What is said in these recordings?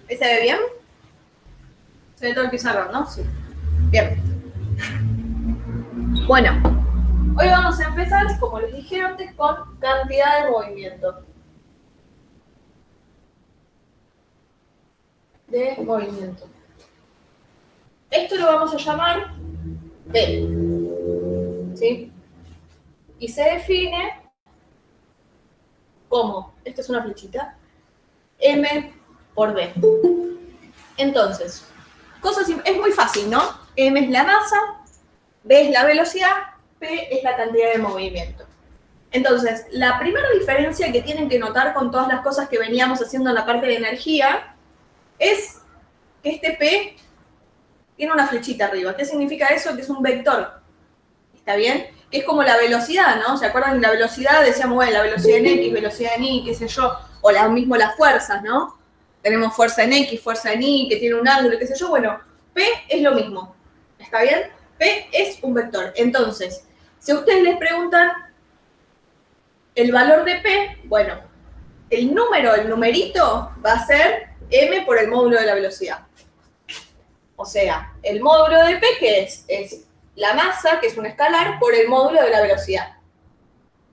¿Se ve bien? Se ve todo el pizarrón, ¿no? Sí. Bien. Bueno, hoy vamos a empezar, como les dije antes, con cantidad de movimiento. Esto lo vamos a llamar P, ¿sí? Y se define como, esta es una flechita, M por B. Entonces, es muy fácil, ¿no? M es la masa, B es la velocidad, P es la cantidad de movimiento. Entonces, la primera diferencia que tienen que notar con todas las cosas que veníamos haciendo en la parte de energía es que este P tiene una flechita arriba. ¿Qué significa eso? Que es un vector. ¿Está bien? Que es como la velocidad, ¿no? ¿Se acuerdan de la velocidad? Decíamos, bueno, la velocidad en X, velocidad en Y, qué sé yo. O mismo las fuerzas, ¿no? Tenemos fuerza en X, fuerza en Y, que tiene un ángulo, qué sé yo. Bueno, P es lo mismo. ¿Está bien? P es un vector. Entonces, si a ustedes les preguntan el valor de P, bueno, el numerito va a ser M por el módulo de la velocidad. O sea, el módulo de P, que es la masa, que es un escalar, por el módulo de la velocidad.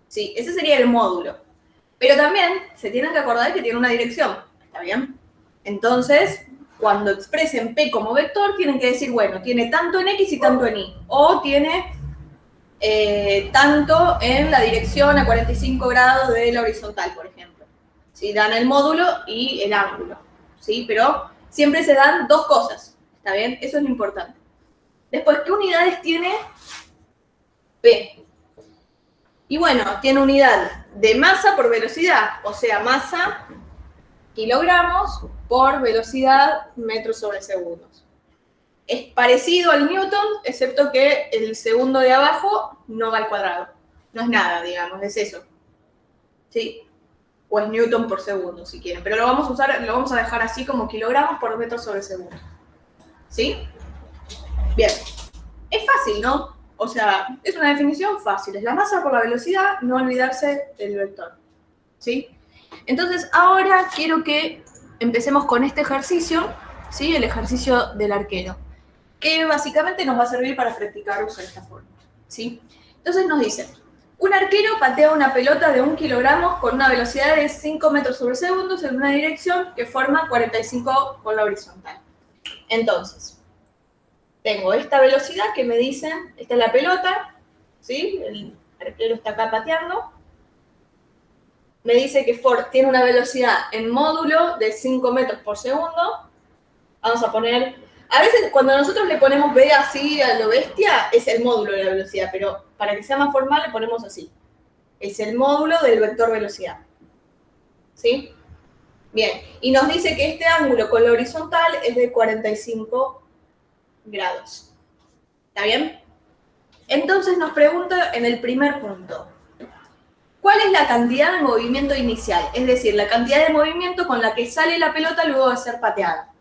Sí, ese sería el módulo. Pero también se tienen que acordar que tiene una dirección. ¿Está bien? Entonces, cuando expresen P como vector, tienen que decir, bueno, tiene tanto en X y tanto en Y. O tiene tanto en la dirección a 45 grados de la horizontal, por ejemplo. ¿Sí? Dan el módulo y el ángulo. ¿Sí? Pero siempre se dan dos cosas. ¿Está bien? Eso es lo importante. Después, ¿qué unidades tiene P? Y bueno, tiene unidad de masa por velocidad, o sea, masa kilogramos por velocidad metros sobre segundos. Es parecido al Newton, excepto que el segundo de abajo no va al cuadrado. No es nada, digamos, es eso. ¿Sí? O es Newton por segundo, si quieren. Pero lo vamos a dejar así como kilogramos por metros sobre segundo. ¿Sí? Bien. Es fácil, ¿no? O sea, es una definición fácil. Es la masa por la velocidad, no olvidarse del vector. ¿Sí? Entonces, ahora quiero que empecemos con este ejercicio, ¿sí? El ejercicio del arquero, que básicamente nos va a servir para practicar usar esta forma, ¿sí? Entonces nos dice, un arquero patea una pelota de 1 kilogramo con una velocidad de 5 metros sobre segundos en una dirección que forma 45 con la horizontal. Entonces, tengo esta velocidad que me dicen, esta es la pelota, ¿sí? El arquero está acá pateando. Me dice que Ford tiene una velocidad en módulo de 5 metros por segundo. Vamos a poner, a veces cuando nosotros le ponemos B así a lo bestia, es el módulo de la velocidad, pero para que sea más formal le ponemos así. Es el módulo del vector velocidad. ¿Sí? Bien, y nos dice que este ángulo con la horizontal es de 45 grados. ¿Está bien? Entonces nos pregunta en el primer punto, ¿cuál es la cantidad de movimiento inicial? Es decir, la cantidad de movimiento con la que sale la pelota luego de ser pateada.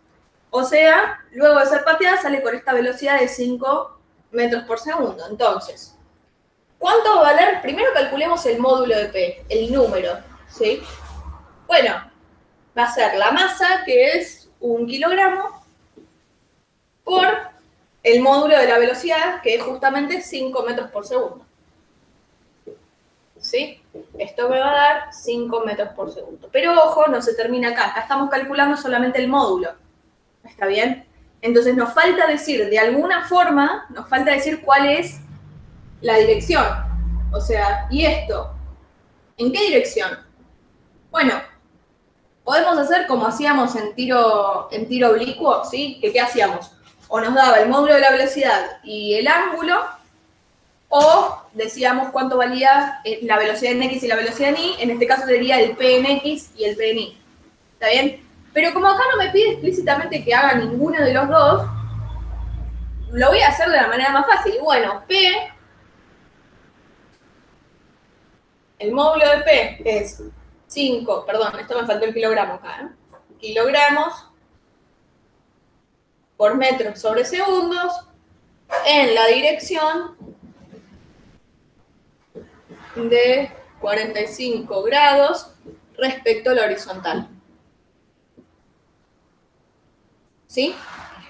O sea, luego de ser pateada sale con esta velocidad de 5 metros por segundo. Entonces, ¿cuánto va a valer? Primero calculemos el módulo de P, el número, ¿sí? Bueno, va a ser la masa, que es 1 kilogramo, por el módulo de la velocidad, que es justamente 5 metros por segundo. ¿Sí? Esto me va a dar 5 metros por segundo. Pero ojo, no se termina acá. Acá estamos calculando solamente el módulo. ¿Está bien? Entonces nos falta decir, de alguna forma, nos falta decir cuál es la dirección. O sea, ¿y esto? ¿En qué dirección? Bueno, podemos hacer como hacíamos en tiro oblicuo, ¿sí? Que ¿qué hacíamos? O nos daba el módulo de la velocidad y el ángulo, o decíamos cuánto valía la velocidad en X y la velocidad en Y, en este caso sería el P en X y el P en Y. ¿Está bien? Pero como acá no me pide explícitamente que haga ninguno de los dos, lo voy a hacer de la manera más fácil. Bueno, P, el módulo de P es 5, perdón, esto me faltó el kilogramo acá, ¿eh? Kilogramos por metros sobre segundos en la dirección de 45 grados respecto a la horizontal. ¿sí?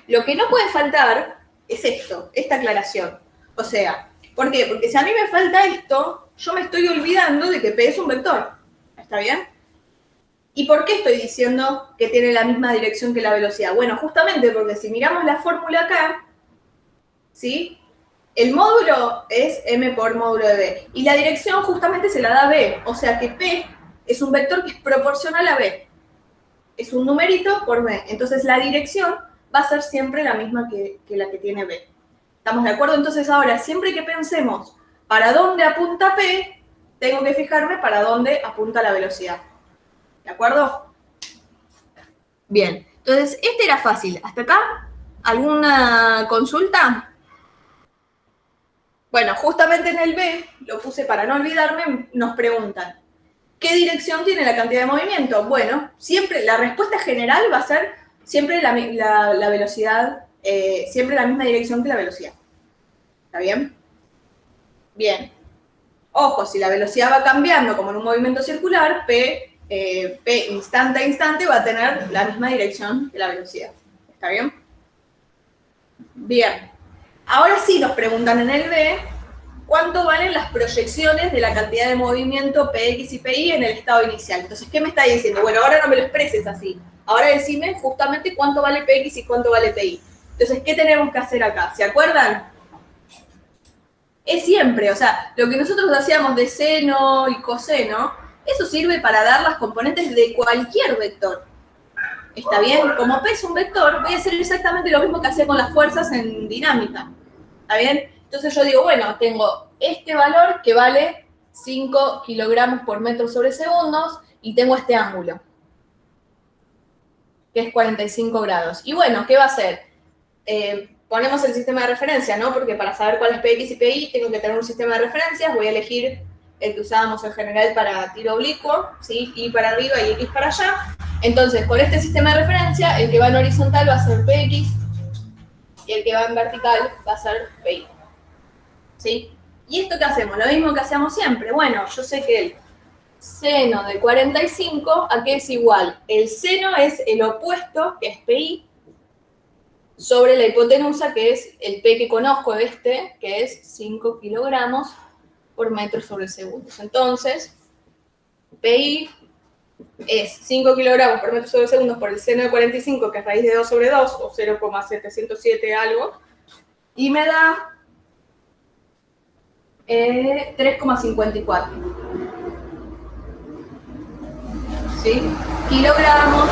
Lo que no puede faltar es esto, esta aclaración. O sea, ¿por qué? Porque si a mí me falta esto, yo me estoy olvidando de que P es un vector. ¿Está bien? ¿Y por qué estoy diciendo que tiene la misma dirección que la velocidad? Bueno, justamente porque si miramos la fórmula acá, ¿sí? El módulo es m por módulo de b. Y la dirección justamente se la da b. O sea que p es un vector que es proporcional a b. Es un numerito por b. Entonces la dirección va a ser siempre la misma que la que tiene b. ¿Estamos de acuerdo? Entonces ahora, siempre que pensemos para dónde apunta p, tengo que fijarme para dónde apunta la velocidad. ¿De acuerdo? Bien. Entonces, este era fácil. ¿Hasta acá? ¿Alguna consulta? Bueno, justamente en el B, lo puse para no olvidarme, nos preguntan, ¿qué dirección tiene la cantidad de movimiento? Bueno, siempre, la respuesta general va a ser siempre la velocidad, siempre la misma dirección que la velocidad. ¿Está bien? Bien. Ojo, si la velocidad va cambiando, como en un movimiento circular, P instante a instante va a tener la misma dirección que la velocidad. ¿Está bien? Bien. Ahora sí nos preguntan en el B, ¿cuánto valen las proyecciones de la cantidad de movimiento Px y Pi en el estado inicial? Entonces, ¿qué me está diciendo? Bueno, ahora no me lo expreses así. Ahora decime justamente cuánto vale Px y cuánto vale Pi. Entonces, ¿qué tenemos que hacer acá? ¿Se acuerdan? Es siempre, o sea, lo que nosotros hacíamos de seno y coseno, eso sirve para dar las componentes de cualquier vector. ¿Está bien? Como P es un vector, voy a hacer exactamente lo mismo que hacía con las fuerzas en dinámica. ¿Está bien? Entonces yo digo, bueno, tengo este valor que vale 5 kilogramos por metro sobre segundos y tengo este ángulo, que es 45 grados. Y bueno, ¿qué va a hacer? Ponemos el sistema de referencia, ¿no? Porque para saber cuál es Px y Pi tengo que tener un sistema de referencias. Voy a elegir el que usábamos en general para tiro oblicuo, ¿sí? Y para arriba y X para allá. Entonces, con este sistema de referencia, el que va en horizontal va a ser Px y el que va en vertical va a ser Pi. ¿Sí? ¿Y esto qué hacemos? Lo mismo que hacemos siempre. Bueno, yo sé que el seno de 45, ¿a qué es igual? El seno es el opuesto, que es Pi, sobre la hipotenusa, que es el P que conozco de este, que es 5 kilogramos por metro sobre segundos. Entonces, Pi es 5 kilogramos por metro sobre segundos por el seno de 45, que es raíz de 2 sobre 2, o 0,707 algo, y me da 3,54. ¿Sí? Kilogramos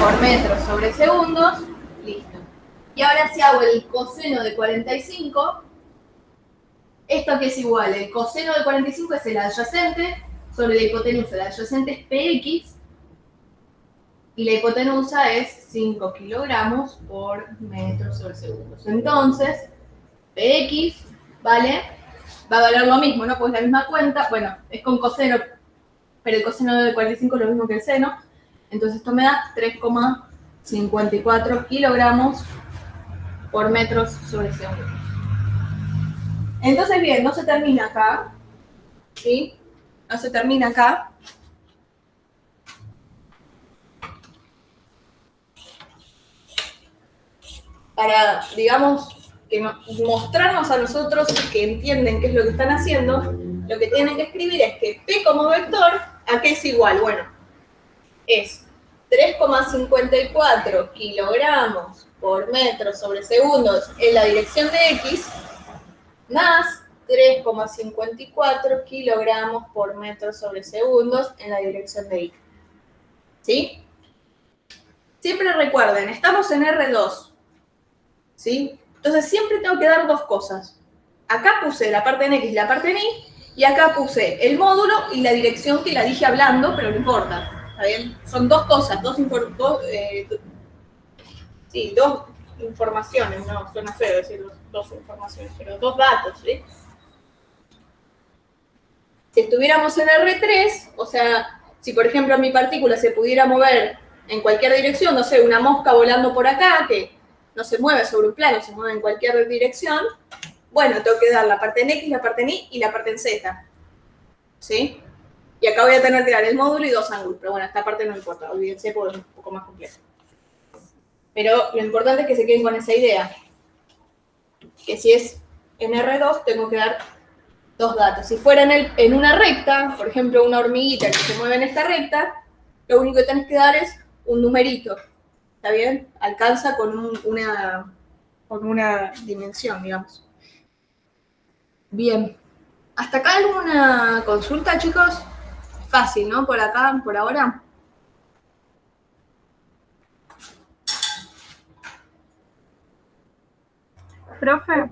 por metro sobre segundos. Listo. Y ahora si hago el coseno de 45, ¿esto qué es igual? El coseno de 45 es el adyacente sobre la hipotenusa. El adyacente es Px y la hipotenusa es 5 kilogramos por metro sobre segundos. Entonces, Px vale, va a valer lo mismo, ¿no? Pues la misma cuenta, bueno, es con coseno, pero el coseno de 45 es lo mismo que el seno. Entonces esto me da 3,54 kilogramos por metros sobre segundo. Entonces, bien, no se termina acá, ¿sí? No se termina acá. Para, digamos, que mostrarnos a nosotros que entienden qué es lo que están haciendo, lo que tienen que escribir es que P como vector, ¿a qué es igual? Bueno, es 3,54 kilogramos por metro sobre segundos en la dirección de X, más 3,54 kilogramos por metro sobre segundos en la dirección de Y. ¿Sí? Siempre recuerden, estamos en R2. ¿Sí? Entonces siempre tengo que dar dos cosas. Acá puse la parte en X y la parte en Y, y acá puse el módulo y la dirección que la dije hablando, pero no importa. ¿Está bien? Son dos cosas, dos informaciones, no suena feo decir dos informaciones, pero dos datos, ¿sí? Si estuviéramos en R3, o sea, si por ejemplo mi partícula se pudiera mover en cualquier dirección, no sé, una mosca volando por acá, que no se mueve sobre un plano, se mueve en cualquier dirección, bueno, tengo que dar la parte en X, la parte en Y y la parte en Z. ¿Sí? Y acá voy a tener que dar el módulo y dos ángulos, pero bueno, esta parte no importa, olvídense porque es un poco más complejo. Pero lo importante es que se queden con esa idea. Que si es en R2, tengo que dar 2 datos. Si fuera en una recta, por ejemplo, una hormiguita que se mueve en esta recta, lo único que tenés que dar es un numerito. ¿Está bien? Alcanza con una dimensión, digamos. Bien. ¿Hasta acá alguna consulta, chicos? Fácil, ¿no? Por acá, por ahora. Profe,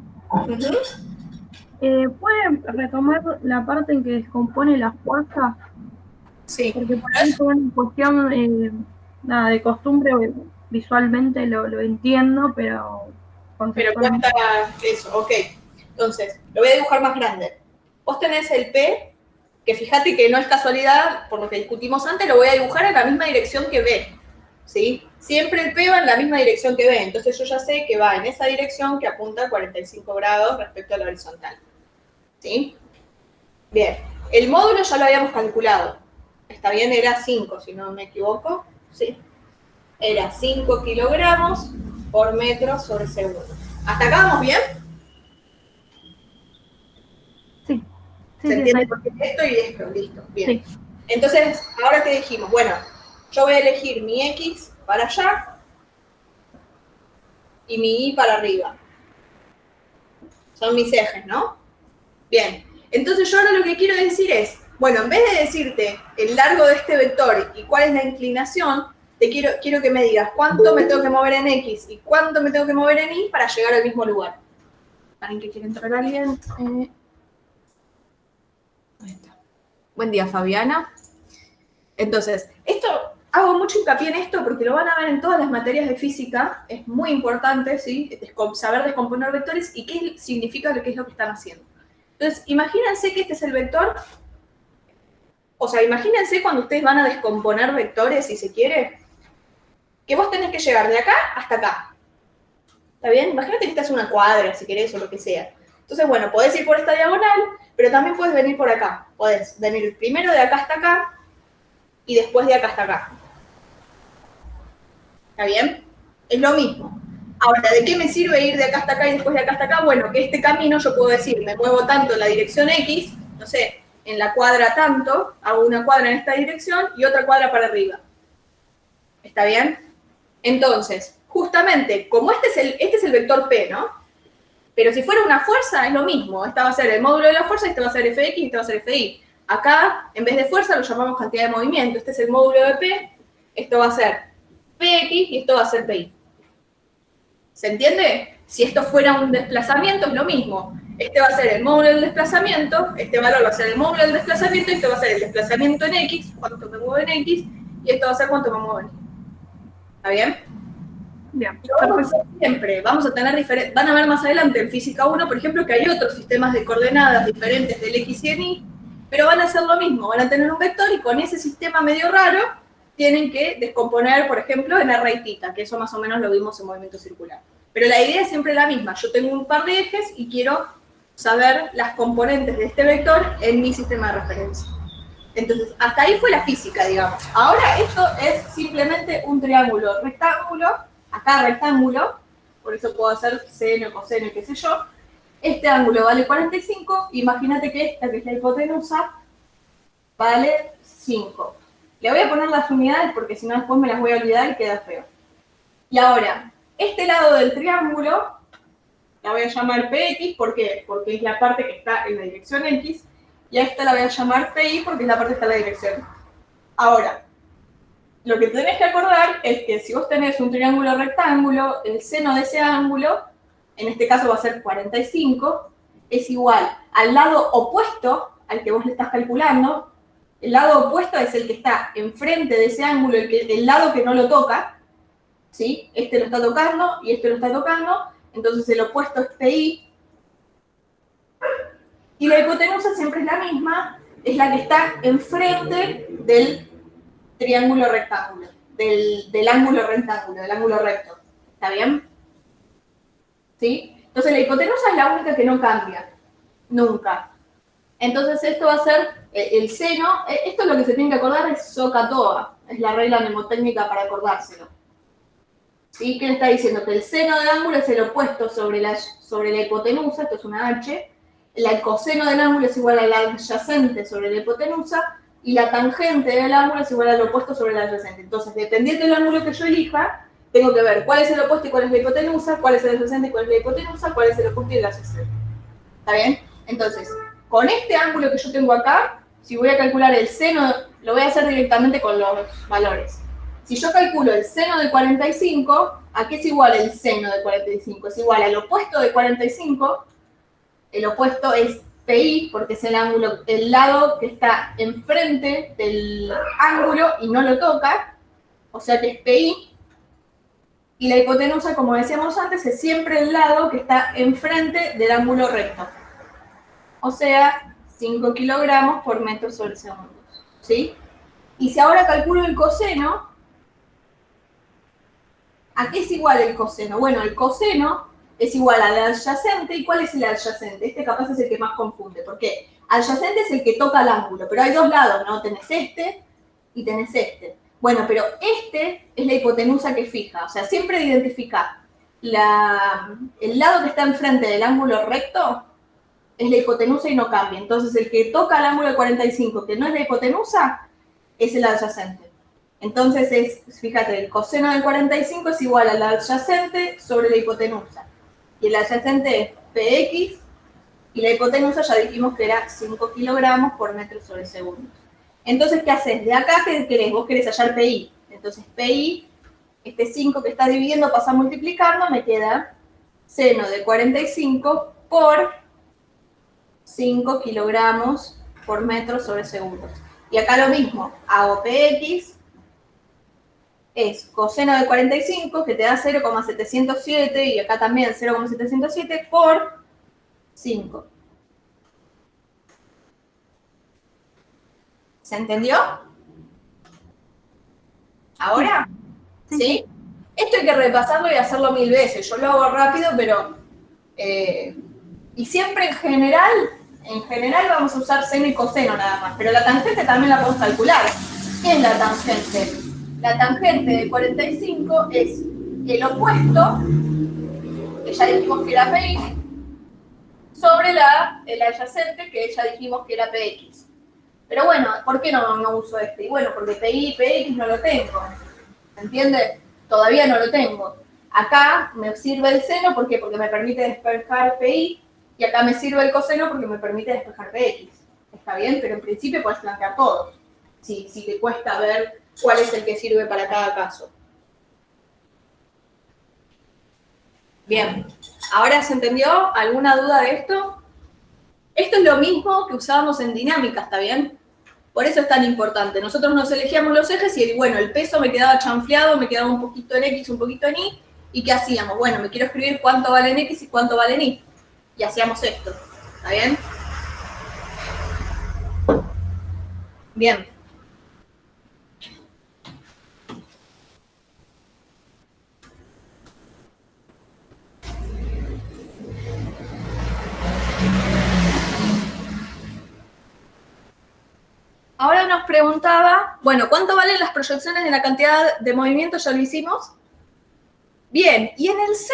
¿puede retomar la parte en que descompone la fuerza? Sí. Porque por ahí por una cuestión nada, de costumbre, visualmente lo entiendo, pero Pero cuesta conceptualmente. eso, ok. Entonces, lo voy a dibujar más grande. Vos tenés el P, que fíjate que no es casualidad, por lo que discutimos antes, lo voy a dibujar en la misma dirección que B. ¿Sí? Siempre el P va en la misma dirección que B. Entonces yo ya sé que va en esa dirección que apunta a 45 grados respecto a la horizontal. ¿Sí? Bien. El módulo ya lo habíamos calculado. Está bien, era 5, si no me equivoco. Sí. Era 5 kilogramos por metro sobre segundo. ¿Hasta acá vamos bien? Sí, ¿Se sí, entiende? está Porque esto y esto, listo, bien. sí. Entonces, ahora que dijimos, bueno, yo voy a elegir mi X para allá y mi Y para arriba. Son mis ejes, ¿no? Bien. Entonces yo ahora lo que quiero decir es, bueno, en vez de decirte el largo de este vector y cuál es la inclinación, quiero que me digas cuánto me tengo que mover en X y cuánto me tengo que mover en Y para llegar al mismo lugar. ¿Alguien que quiere entrar alguien? Ahí está. Buen día, Fabiana. Entonces, hago mucho hincapié en esto porque lo van a ver en todas las materias de física, es muy importante, ¿sí? Saber descomponer vectores y qué significa lo que es lo que están haciendo. Entonces, imagínense que este es el vector, o sea, imagínense cuando ustedes van a descomponer vectores, si se quiere, que vos tenés que llegar de acá hasta acá. ¿Está bien? Imagínate que esta es una cuadra, si querés, o lo que sea. Entonces, bueno, podés ir por esta diagonal, pero también podés venir por acá. Podés venir primero de acá hasta acá y después de acá hasta acá. ¿Está bien? Es lo mismo. Ahora, ¿de qué me sirve ir de acá hasta acá y después de acá hasta acá? Bueno, que este camino yo puedo decir, me muevo tanto en la dirección X, no sé, en la cuadra tanto, hago una cuadra en esta dirección y otra cuadra para arriba. ¿Está bien? Entonces, justamente, como este es el vector P, ¿no? Pero si fuera una fuerza, es lo mismo. Esta va a ser el módulo de la fuerza, este va a ser Fx y este va a ser Fi. Acá, en vez de fuerza, lo llamamos cantidad de movimiento. Este es el módulo de P, esto va a ser Px y esto va a ser Pi. ¿Se entiende? Si esto fuera un desplazamiento, es lo mismo. Este va a ser el módulo del desplazamiento, este valor va a ser el módulo del desplazamiento, y esto va a ser el desplazamiento en X, cuánto me muevo en X, y esto va a ser cuánto me muevo en Y. ¿Está bien? Bien, Lo vamos a perfecto. hacer siempre. Vamos a tener van a ver más adelante en física 1, por ejemplo, que hay otros sistemas de coordenadas diferentes del X y en Y, pero van a hacer lo mismo. Van a tener un vector y con ese sistema medio raro tienen que descomponer, por ejemplo, en R y θ, que eso más o menos lo vimos en movimiento circular. Pero la idea es siempre la misma. Yo tengo un par de ejes y quiero saber las componentes de este vector en mi sistema de referencia. Entonces, hasta ahí fue la física, digamos. Ahora esto es simplemente un triángulo rectángulo, acá rectángulo, por eso puedo hacer seno, coseno, qué sé yo. Este ángulo vale 45, imagínate que esta, que es la hipotenusa, vale 5. Le voy a poner las unidades porque si no después me las voy a olvidar y queda feo. Y ahora, este lado del triángulo, la voy a llamar PX, ¿por qué? Porque es la parte que está en la dirección X, y a esta la voy a llamar PY porque es la parte que está en la dirección. Ahora, lo que tenés que acordar es que si vos tenés un triángulo rectángulo, el seno de ese ángulo, en este caso va a ser 45, es igual al lado opuesto al que vos le estás calculando. El lado opuesto es el que está enfrente de ese ángulo, el lado que no lo toca, ¿sí? Este lo está tocando y este lo está tocando, entonces el opuesto es PI. Y la hipotenusa siempre es la misma, es la que está enfrente del triángulo rectángulo, del ángulo rectángulo, del ángulo recto. ¿Está bien? ¿Sí? Entonces la hipotenusa es la única que no cambia, nunca. Entonces esto va a ser el seno, esto es lo que se tiene que acordar, es SOHCAHTOA, es la regla mnemotécnica para acordárselo. ¿Sí? ¿Qué le está diciendo? Que el seno del ángulo es el opuesto sobre la hipotenusa, esto es una H, el coseno del ángulo es igual al adyacente sobre la hipotenusa, y la tangente del ángulo es igual al opuesto sobre el adyacente. Entonces, dependiendo del ángulo que yo elija, tengo que ver cuál es el opuesto y cuál es la hipotenusa, cuál es el adyacente y cuál es la hipotenusa, cuál es el opuesto y el adyacente. ¿Está bien? Entonces, con este ángulo que yo tengo acá, si voy a calcular el seno, lo voy a hacer directamente con los valores. Si yo calculo el seno de 45, ¿a qué es igual el seno de 45? Es igual al opuesto de 45, el opuesto es PI, porque es el ángulo, el lado que está enfrente del ángulo y no lo toca, o sea que es PI. Y la hipotenusa, como decíamos antes, es siempre el lado que está enfrente del ángulo recto. O sea, 5 kilogramos por metro sobre segundo. ¿Sí? Y si ahora calculo el coseno, ¿a qué es igual el coseno? Bueno, el coseno es igual al adyacente. ¿Y cuál es el adyacente? Este capaz es el que más confunde. ¿Por qué? Adyacente es el que toca el ángulo, pero hay dos lados, ¿no? Tenés este y tenés este. Bueno, pero este es la hipotenusa que fija. O sea, siempre identifica el lado que está enfrente del ángulo recto es la hipotenusa y no cambia. Entonces, el que toca el ángulo de 45, que no es la hipotenusa, es el adyacente. Entonces, fíjate, el coseno del 45 es igual al adyacente sobre la hipotenusa. Y el adyacente es PX, y la hipotenusa ya dijimos que era 5 kilogramos por metro sobre segundo. Entonces, ¿qué haces? De acá, ¿qué querés? Vos querés hallar PI. Entonces, PI, este 5 que está dividiendo pasa multiplicando, me queda seno de 45 por 5 kilogramos por metro sobre segundos. Y acá lo mismo, hago PX, es coseno de 45, que te da 0,707, y acá también 0,707 por 5. ¿Se entendió? ¿Ahora? ¿Sí? Esto hay que repasarlo y hacerlo 1000 veces. Yo lo hago rápido, pero... y siempre en general vamos a usar seno y coseno nada más, pero la tangente también la podemos calcular. ¿Qué es la tangente? La tangente de 45 es el opuesto, que ya dijimos que era PI, sobre el adyacente, que ya dijimos que era PX. Pero bueno, ¿por qué no uso este? Y bueno, porque PI y PX no lo tengo. ¿Se entiende? Todavía no lo tengo. Acá me sirve el seno, ¿por qué? Porque me permite despejar PI, y acá me sirve el coseno porque me permite despejar PX. Está bien, pero en principio puedes plantear todos. Si te cuesta ver cuál es el que sirve para cada caso. Bien, ¿ahora se entendió? ¿Alguna duda de esto? Esto es lo mismo que usábamos en dinámica, ¿está bien? Por eso es tan importante. Nosotros nos elegíamos los ejes y, bueno, el peso me quedaba chanfleado, me quedaba un poquito en X, un poquito en Y. ¿Y qué hacíamos? Bueno, me quiero escribir cuánto vale en X y cuánto vale en Y. Y hacíamos esto. ¿Está bien? Bien. Ahora nos preguntaba, bueno, ¿cuánto valen las proyecciones de la cantidad de movimiento? Ya lo hicimos. Bien, y en el C,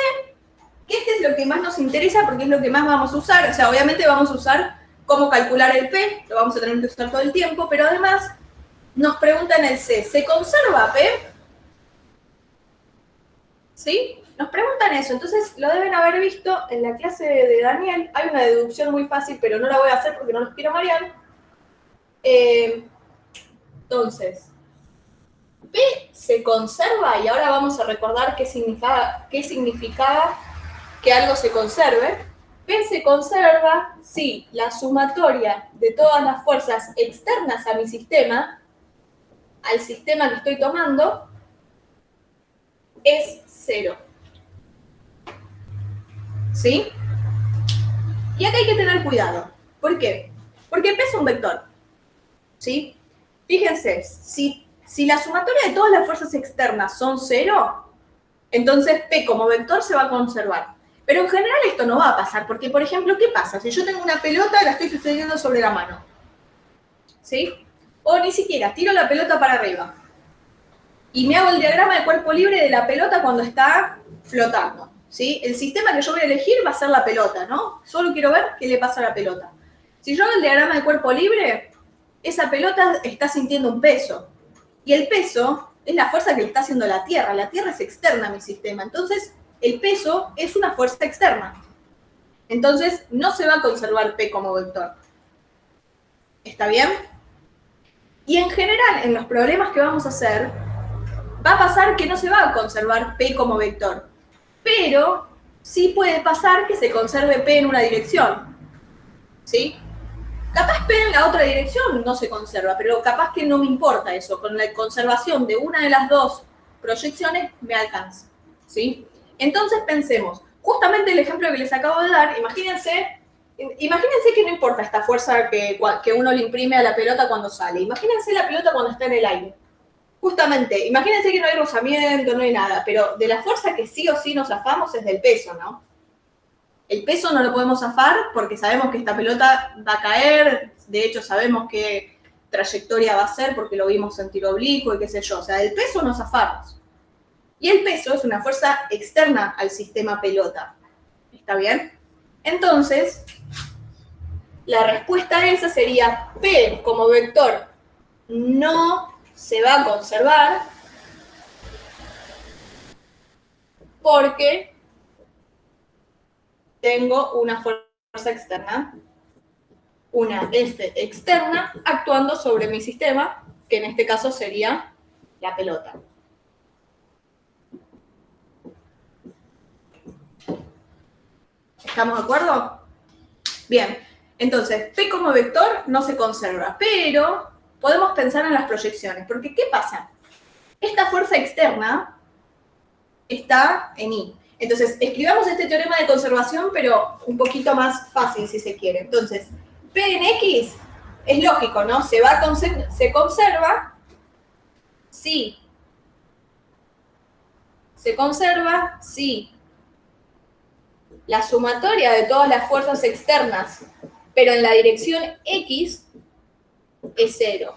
que este es lo que más nos interesa porque es lo que más vamos a usar. O sea, obviamente vamos a usar cómo calcular el P, lo vamos a tener que usar todo el tiempo, pero además nos pregunta en el C, ¿se conserva P? ¿Sí? Nos preguntan eso, entonces lo deben haber visto en la clase de Daniel. Hay una deducción muy fácil, pero no la voy a hacer porque no los quiero marear. Entonces, P se conserva, y ahora vamos a recordar qué significaba que algo se conserve. P se conserva si la sumatoria de todas las fuerzas externas a mi sistema, al sistema que estoy tomando, es 0. ¿Sí? Y acá hay que tener cuidado. ¿Por qué? Porque P es un vector. ¿Sí? Fíjense, si la sumatoria de todas las fuerzas externas son 0, entonces P como vector se va a conservar. Pero en general esto no va a pasar, porque, por ejemplo, ¿qué pasa? Si yo tengo una pelota, la estoy sosteniendo sobre la mano. ¿Sí? O ni siquiera, tiro la pelota para arriba. y me hago el diagrama de cuerpo libre de la pelota cuando está flotando, ¿sí? El sistema que yo voy a elegir va a ser la pelota, ¿no? Solo quiero ver qué le pasa a la pelota. Si yo hago el diagrama de cuerpo libre, esa pelota está sintiendo un peso. Y el peso es la fuerza que le está haciendo la Tierra. La Tierra es externa a mi sistema. Entonces, el peso es una fuerza externa. Entonces, no se va a conservar P como vector. ¿Está bien? Y en general, en los problemas que vamos a hacer, va a pasar que no se va a conservar P como vector. Pero sí puede pasar que se conserve P en una dirección. ¿Sí? Capaz P en la otra dirección no se conserva, pero capaz que no me importa eso. Con la conservación de una de las dos proyecciones me alcanza. ¿Sí? Entonces pensemos, justamente el ejemplo que les acabo de dar, imagínense que no importa esta fuerza que uno le imprime a la pelota cuando sale. Imagínense la pelota cuando está en el aire. Justamente, imagínense que no hay rozamiento, no hay nada, pero de la fuerza que sí o sí nos zafamos es del peso, ¿no? El peso no lo podemos zafar porque sabemos que esta pelota va a caer, de hecho sabemos qué trayectoria va a ser porque lo vimos en tiro oblicuo y qué sé yo. O sea, del peso nos zafamos. Y el peso es una fuerza externa al sistema pelota. ¿Está bien? Entonces, la respuesta a esa sería P como vector no se va a conservar porque tengo una fuerza externa, una F externa, actuando sobre mi sistema, que en este caso sería la pelota. ¿Estamos de acuerdo? Bien, entonces, P como vector no se conserva, pero podemos pensar en las proyecciones, porque ¿qué pasa? Esta fuerza externa está en I. Entonces, escribamos este teorema de conservación, pero un poquito más fácil si se quiere. Entonces, P en X es lógico, ¿no? Se conserva si la sumatoria de todas las fuerzas externas, pero en la dirección X, es 0.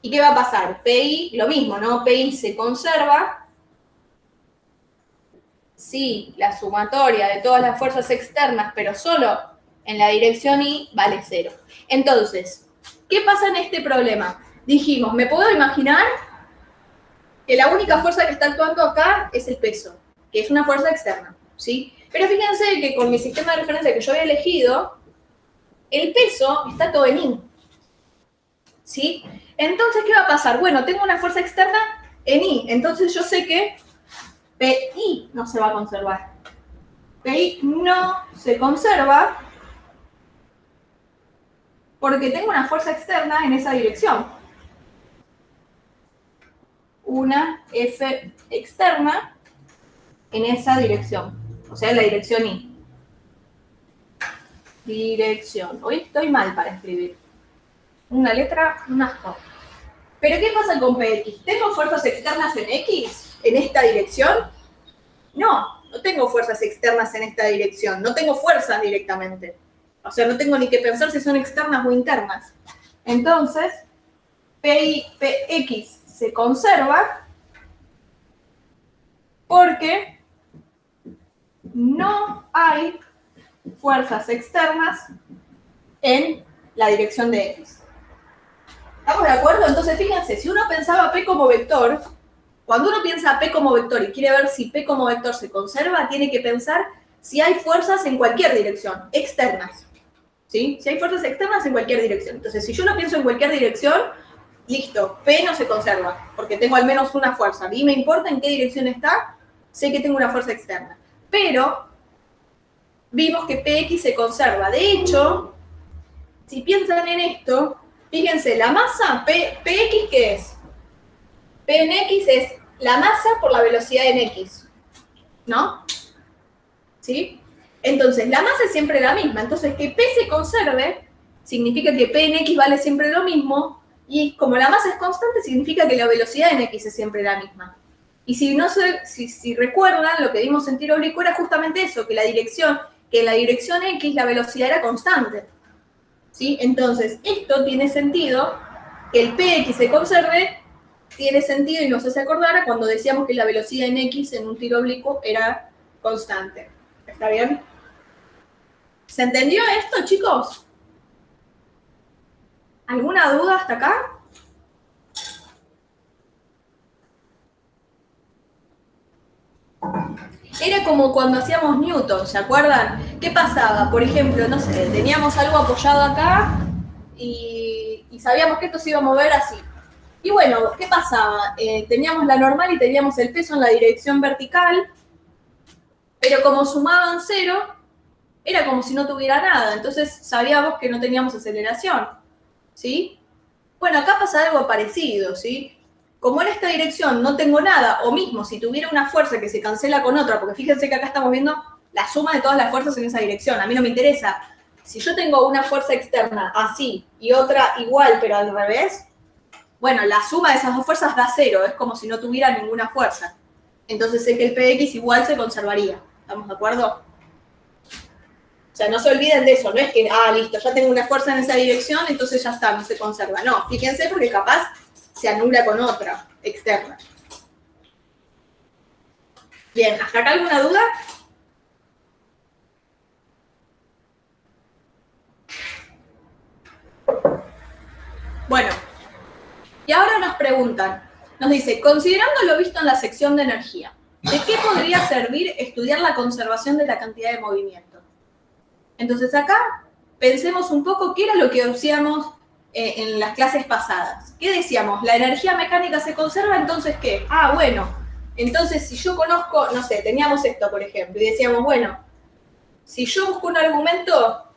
¿Y qué va a pasar? PI, lo mismo, ¿no? PI se conserva si la sumatoria de todas las fuerzas externas, pero solo en la dirección Y, vale 0. Entonces, ¿qué pasa en este problema? Dijimos, me puedo imaginar que la única fuerza que está actuando acá es el peso, que es una fuerza externa, ¿sí? Pero fíjense que con mi sistema de referencia que yo había elegido, el peso está todo en I, ¿sí? Entonces, ¿qué va a pasar? Bueno, tengo una fuerza externa en I, entonces yo sé que PI no se va a conservar. PI no se conserva porque tengo una fuerza externa en esa dirección. Una F externa en esa dirección, o sea, en la dirección I. Dirección. Hoy estoy mal para escribir. Una letra, un asco. Pero ¿qué pasa con PX? ¿Tengo fuerzas externas en X? ¿En esta dirección? No, no tengo fuerzas externas en esta dirección. No tengo fuerzas directamente. O sea, no tengo ni que pensar si son externas o internas. Entonces, PX se conserva porque no hay fuerzas externas en la dirección de X. ¿Estamos de acuerdo? Entonces, fíjense, si uno pensaba P como vector, cuando uno piensa P como vector y quiere ver si P como vector se conserva, tiene que pensar si hay fuerzas en cualquier dirección, externas. ¿Sí? Si hay fuerzas externas en cualquier dirección. Entonces, si yo lo pienso en cualquier dirección, listo, P no se conserva, porque tengo al menos una fuerza. A mí me importa en qué dirección está, sé que tengo una fuerza externa. Pero vimos que PX se conserva. De hecho, si piensan en esto, fíjense, la masa, PX, ¿qué es? P en X es la masa por la velocidad en X, ¿no? ¿Sí? Entonces, la masa es siempre la misma. Entonces, que P se conserve significa que P en X vale siempre lo mismo, y como la masa es constante, significa que la velocidad en X es siempre la misma. Y si recuerdan, lo que vimos en tiro oblicuo era justamente eso, que en la dirección X la velocidad era constante. ¿Sí? Entonces, esto tiene sentido que el PX se conserve tiene sentido y nos hace acordar a cuando decíamos que la velocidad en X en un tiro oblicuo era constante. ¿Está bien? ¿Se entendió esto, chicos? ¿Alguna duda hasta acá? Era como cuando hacíamos Newton, ¿se acuerdan? ¿Qué pasaba? Por ejemplo, no sé, teníamos algo apoyado acá y sabíamos que esto se iba a mover así. Y bueno, ¿qué pasaba? Teníamos la normal y teníamos el peso en la dirección vertical, pero como sumaban cero, era como si no tuviera nada. Entonces sabíamos que no teníamos aceleración, ¿sí? Bueno, acá pasa algo parecido, ¿sí? Como en esta dirección no tengo nada, o mismo si tuviera una fuerza que se cancela con otra, porque fíjense que acá estamos viendo la suma de todas las fuerzas en esa dirección, a mí no me interesa. Si yo tengo una fuerza externa así y otra igual pero al revés, bueno, la suma de esas dos fuerzas da cero, es como si no tuviera ninguna fuerza. Entonces sé que el Px igual se conservaría, ¿estamos de acuerdo? O sea, no se olviden de eso, no es que, listo, ya tengo una fuerza en esa dirección, entonces ya está, no se conserva. No, fíjense porque capaz se anula con otra externa. Bien, ¿hasta acá alguna duda? Bueno, y ahora nos preguntan, nos dice, considerando lo visto en la sección de energía, ¿de qué podría servir estudiar la conservación de la cantidad de movimiento? Entonces acá pensemos un poco qué era lo que hacíamos en las clases pasadas. ¿Qué decíamos? La energía mecánica se conserva, entonces ¿qué? Bueno, entonces si yo conozco, no sé, teníamos esto, por ejemplo, y decíamos, bueno, si yo busco un argumento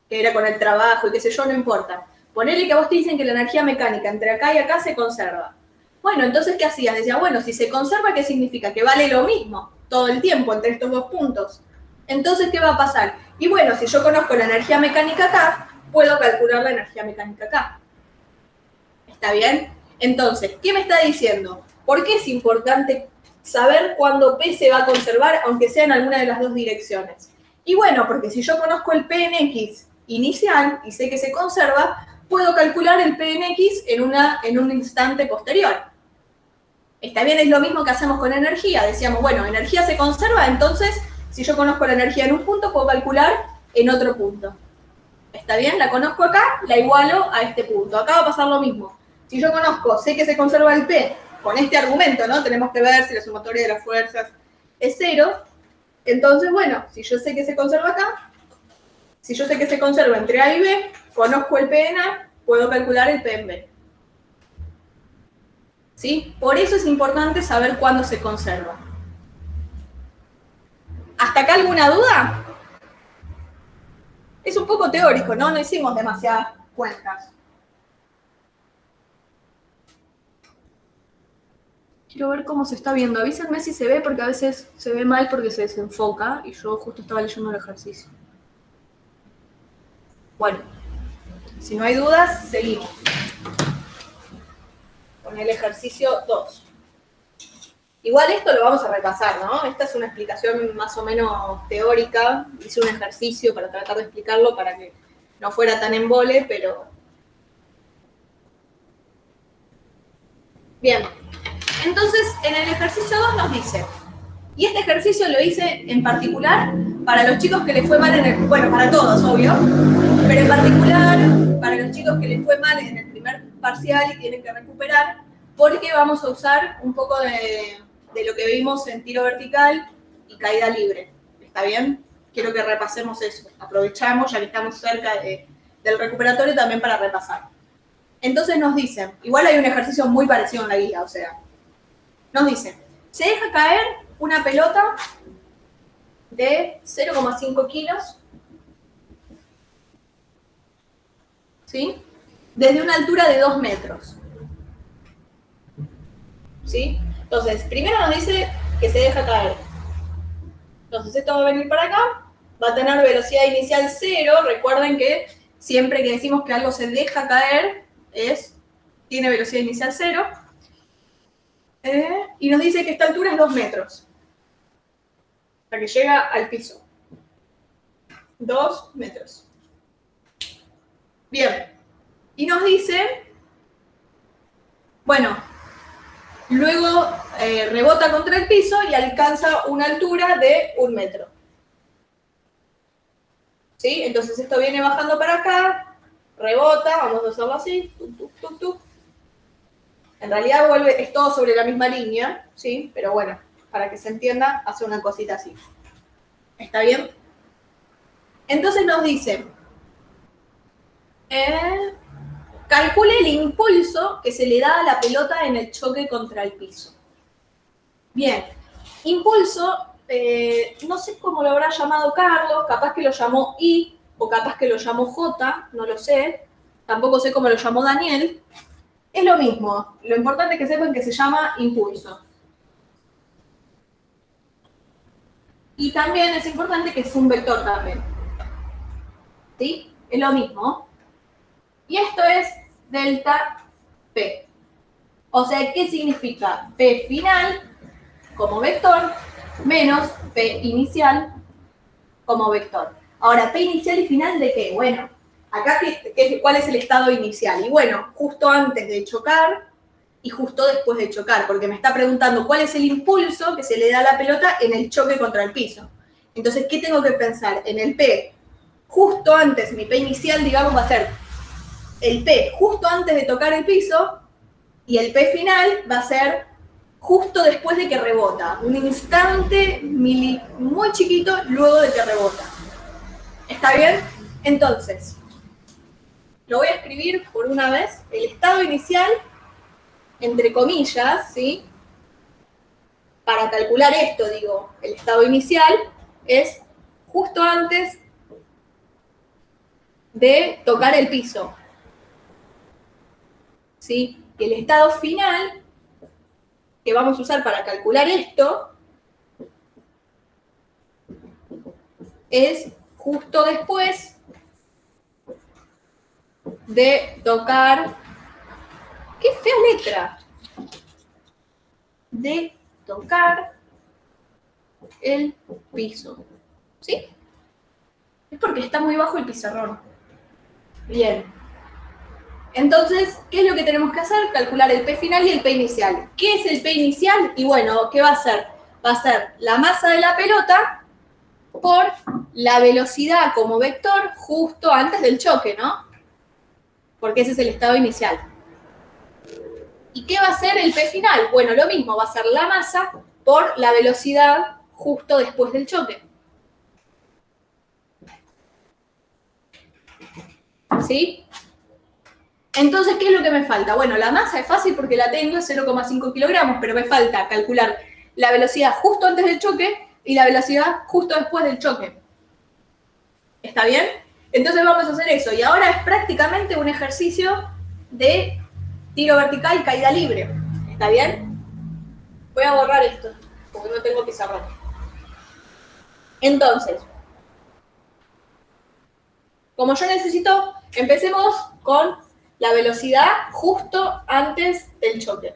que era con el trabajo y qué sé yo, no importa. Ponele que a vos te dicen que la energía mecánica entre acá y acá se conserva. Bueno, entonces, ¿qué hacías? Decía, bueno, si se conserva, ¿qué significa? Que vale lo mismo todo el tiempo entre estos dos puntos. Entonces, ¿qué va a pasar? Y bueno, si yo conozco la energía mecánica acá, puedo calcular la energía mecánica acá. ¿Está bien? Entonces, ¿qué me está diciendo? ¿Por qué es importante saber cuándo P se va a conservar, aunque sea en alguna de las dos direcciones? Y bueno, porque si yo conozco el P en X inicial y sé que se conserva, puedo calcular el P en X en un instante posterior. Está bien, es lo mismo que hacemos con energía. Decíamos, bueno, energía se conserva, entonces, si yo conozco la energía en un punto, puedo calcular en otro punto. ¿Está bien? La conozco acá, la igualo a este punto. Acá va a pasar lo mismo. Si yo conozco, sé que se conserva el P con este argumento, ¿no? Tenemos que ver si la sumatoria de las fuerzas es cero. Entonces, bueno, si yo sé que se conserva acá, si yo sé que se conserva entre A y B, conozco el P en A, puedo calcular el P en B. ¿Sí? Por eso es importante saber cuándo se conserva. ¿Hasta acá alguna duda? Es un poco teórico, ¿no? No hicimos demasiadas cuentas. Quiero ver cómo se está viendo. Avísenme si se ve, porque a veces se ve mal porque se desenfoca y yo justo estaba leyendo el ejercicio. Bueno, si no hay dudas, seguimos con el ejercicio 2. Igual esto lo vamos a repasar, ¿no? Esta es una explicación más o menos teórica. Hice un ejercicio para tratar de explicarlo para que no fuera tan embole, pero... Bien. Entonces, en el ejercicio 2 nos dice, y este ejercicio lo hice en particular para los chicos que les fue mal en el... Bueno, para todos, obvio, pero en particular para los chicos que les fue mal en el primer parcial y tienen que recuperar, porque vamos a usar un poco de lo que vimos en tiro vertical y caída libre. ¿Está bien? Quiero que repasemos eso. Aprovechamos, ya que estamos cerca del recuperatorio, también para repasar. Entonces nos dicen, igual hay un ejercicio muy parecido en la guía, o sea, nos dicen, se deja caer una pelota de 0,5 kilos, ¿sí? Desde una altura de 2 metros. ¿Sí? Entonces, primero nos dice que se deja caer. Entonces, esto va a venir para acá, va a tener velocidad inicial 0. Recuerden que siempre que decimos que algo se deja caer, tiene velocidad inicial 0. Y nos dice que esta altura es 2 metros. Hasta que llega al piso. 2 metros. Bien. Y nos dice Bueno, luego rebota contra el piso y alcanza una altura de 1 metro. ¿Sí? Entonces esto viene bajando para acá, rebota, vamos a hacerlo así, tuc, tuc, tuc, tuc. En realidad vuelve, es todo sobre la misma línea, ¿sí? Pero bueno, para que se entienda, hace una cosita así. ¿Está bien? Entonces nos dice, calcule el impulso que se le da a la pelota en el choque contra el piso. Bien, impulso, no sé cómo lo habrá llamado Carlos, capaz que lo llamó I o capaz que lo llamó J, no lo sé. Tampoco sé cómo lo llamó Daniel. Es lo mismo, lo importante es que sepan que se llama impulso. Y también es importante que es un vector también. ¿Sí? Es lo mismo. Y esto es delta P. O sea, ¿qué significa? P final como vector menos P inicial como vector. Ahora, P inicial y final ¿de qué? Bueno, acá ¿cuál es el estado inicial? Y bueno, justo antes de chocar y justo después de chocar, porque me está preguntando cuál es el impulso que se le da a la pelota en el choque contra el piso. Entonces, ¿qué tengo que pensar? En el P, justo antes, mi P inicial, digamos, va a ser el P justo antes de tocar el piso y el P final va a ser justo después de que rebota, un instante muy chiquito luego de que rebota. ¿Está bien? Entonces, lo voy a escribir por una vez, el estado inicial, entre comillas, ¿sí? Para calcular esto, digo, el estado inicial es justo antes de tocar el piso, ¿sí? Y el estado final que vamos a usar para calcular esto es justo después de tocar, qué fea letra, de tocar el piso, ¿sí? Es porque está muy bajo el pizarrón. Bien. Entonces, ¿qué es lo que tenemos que hacer? Calcular el P final y el P inicial. ¿Qué es el P inicial? Y bueno, ¿qué va a ser? Va a ser la masa de la pelota por la velocidad como vector justo antes del choque, ¿no? Porque ese es el estado inicial. ¿Y qué va a ser el P final? Bueno, lo mismo, va a ser la masa por la velocidad justo después del choque. ¿Sí? Entonces, ¿qué es lo que me falta? Bueno, la masa es fácil porque la tengo, es 0,5 kilogramos, pero me falta calcular la velocidad justo antes del choque y la velocidad justo después del choque. ¿Está bien? Entonces vamos a hacer eso. Y ahora es prácticamente un ejercicio de tiro vertical y caída libre. ¿Está bien? Voy a borrar esto, porque no tengo pizarrón. Entonces, como yo necesito, empecemos con la velocidad justo antes del choque.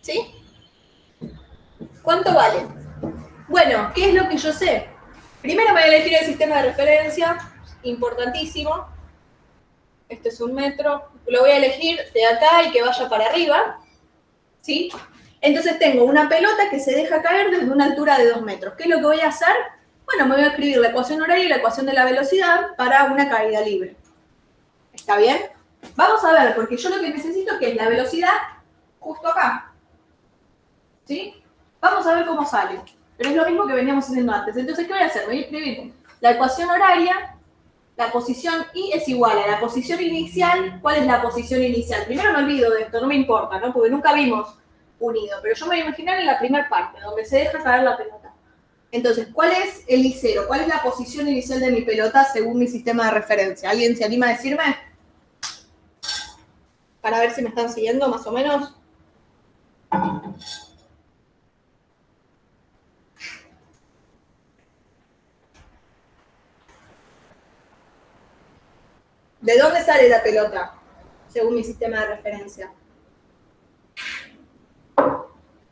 ¿Sí? ¿Cuánto vale? Bueno, ¿qué es lo que yo sé? Primero me voy a elegir el sistema de referencia, importantísimo. Este es 1 metro. Lo voy a elegir de acá y que vaya para arriba. ¿Sí? Entonces tengo una pelota que se deja caer desde una altura de 2 metros. ¿Qué es lo que voy a hacer? Bueno, me voy a escribir la ecuación horaria y la ecuación de la velocidad para una caída libre. ¿Está bien? Vamos a ver, porque yo lo que necesito es la velocidad justo acá. ¿Sí? Vamos a ver cómo sale. Pero es lo mismo que veníamos haciendo antes. Entonces, ¿qué voy a hacer? Voy a escribir la ecuación horaria, la posición I es igual a la posición inicial. ¿Cuál es la posición inicial? Primero me olvido de esto, no me importa, ¿no? Porque nunca vimos unido. Pero yo me voy a imaginar en la primera parte, donde se deja caer la pelota. Entonces, ¿cuál es el I0? ¿Cuál es la posición inicial de mi pelota según mi sistema de referencia? ¿Alguien se anima a decirme? Para ver si me están siguiendo, más o menos. ¿De dónde sale la pelota? Según mi sistema de referencia.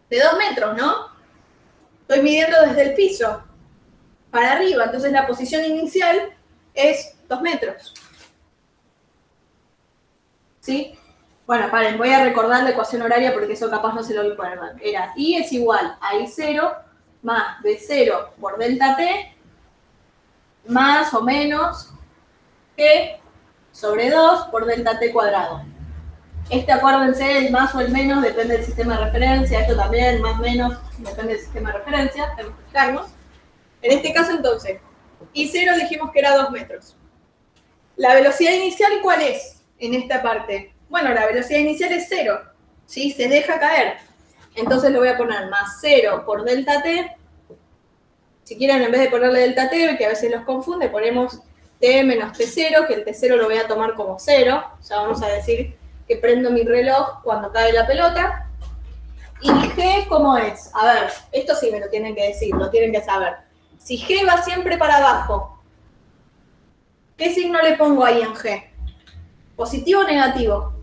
De 2 metros, ¿no? Estoy midiendo desde el piso para arriba, entonces la posición inicial es 2 metros. ¿Sí? Bueno, paren, voy a recordar la ecuación horaria porque eso capaz no se lo recuerdan. Era I es igual a I0 más B0 por delta T más o menos G sobre 2 por delta T cuadrado. Acuérdense, el más o el menos depende del sistema de referencia, esto también, más o menos, depende del sistema de referencia, tenemos que fijarnos. En este caso, entonces, I0 dijimos que era 2 metros. ¿La velocidad inicial cuál es en esta parte? Bueno, la velocidad inicial es 0, ¿sí? Se deja caer. Entonces le voy a poner más 0 por delta T. Si quieren, en vez de ponerle delta T, que a veces los confunde, ponemos T menos T0, que el T0 lo voy a tomar como 0. O sea, vamos a decir que prendo mi reloj cuando cae la pelota. ¿Y G cómo es? A ver, esto sí me lo tienen que decir, lo tienen que saber. Si G va siempre para abajo, ¿qué signo le pongo ahí en G? ¿Positivo o negativo?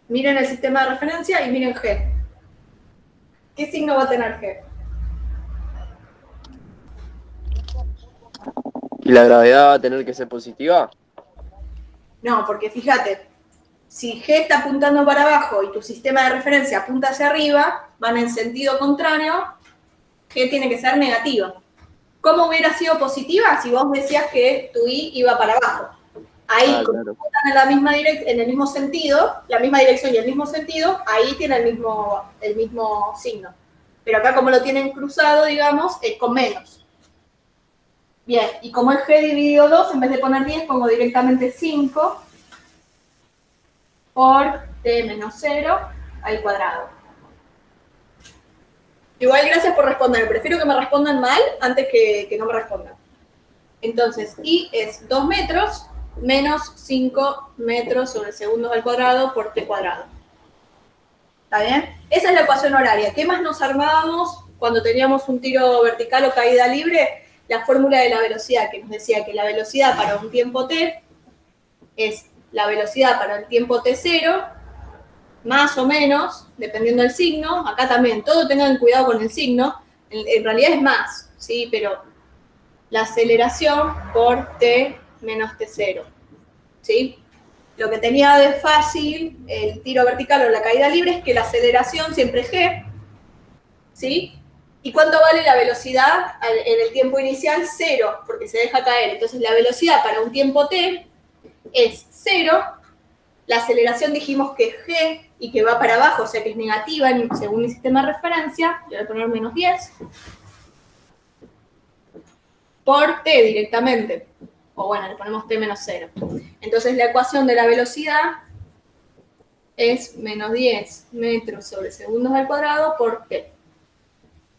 Miren el sistema de referencia y miren G. ¿Qué signo va a tener G? ¿Y la gravedad va a tener que ser positiva? No, porque fíjate, si G está apuntando para abajo y tu sistema de referencia apunta hacia arriba, van en sentido contrario, G tiene que ser negativa. ¿Cómo hubiera sido positiva si vos decías que tu I iba para abajo? Ahí, como claro. apuntan en la misma en el mismo sentido, la misma dirección y el mismo sentido, ahí tiene el mismo signo. Pero acá como lo tienen cruzado, digamos, es con menos. Bien, y como es G dividido 2, en vez de poner 10, pongo directamente 5 por T menos 0 al cuadrado. Igual, gracias por responder. Prefiero que me respondan mal antes que no me respondan. Entonces, I es 2 metros menos 5 metros sobre segundos al cuadrado por T cuadrado. ¿Está bien? Esa es la ecuación horaria. ¿Qué más nos armábamos cuando teníamos un tiro vertical o caída libre? La fórmula de la velocidad, que nos decía que la velocidad para un tiempo t es la velocidad para el tiempo t0, más o menos, dependiendo del signo. Acá también, todo tengan cuidado con el signo. En realidad es más, ¿sí? Pero la aceleración por t menos t0, ¿sí? Lo que tenía de fácil el tiro vertical o la caída libre es que la aceleración siempre es g, ¿sí? ¿Y cuánto vale la velocidad en el tiempo inicial? 0, porque se deja caer. Entonces la velocidad para un tiempo t es 0. La aceleración dijimos que es g y que va para abajo, o sea que es negativa según mi sistema de referencia. Le voy a poner menos 10. Por t directamente. O bueno, le ponemos t menos 0. Entonces la ecuación de la velocidad es menos 10 metros sobre segundos al cuadrado por t.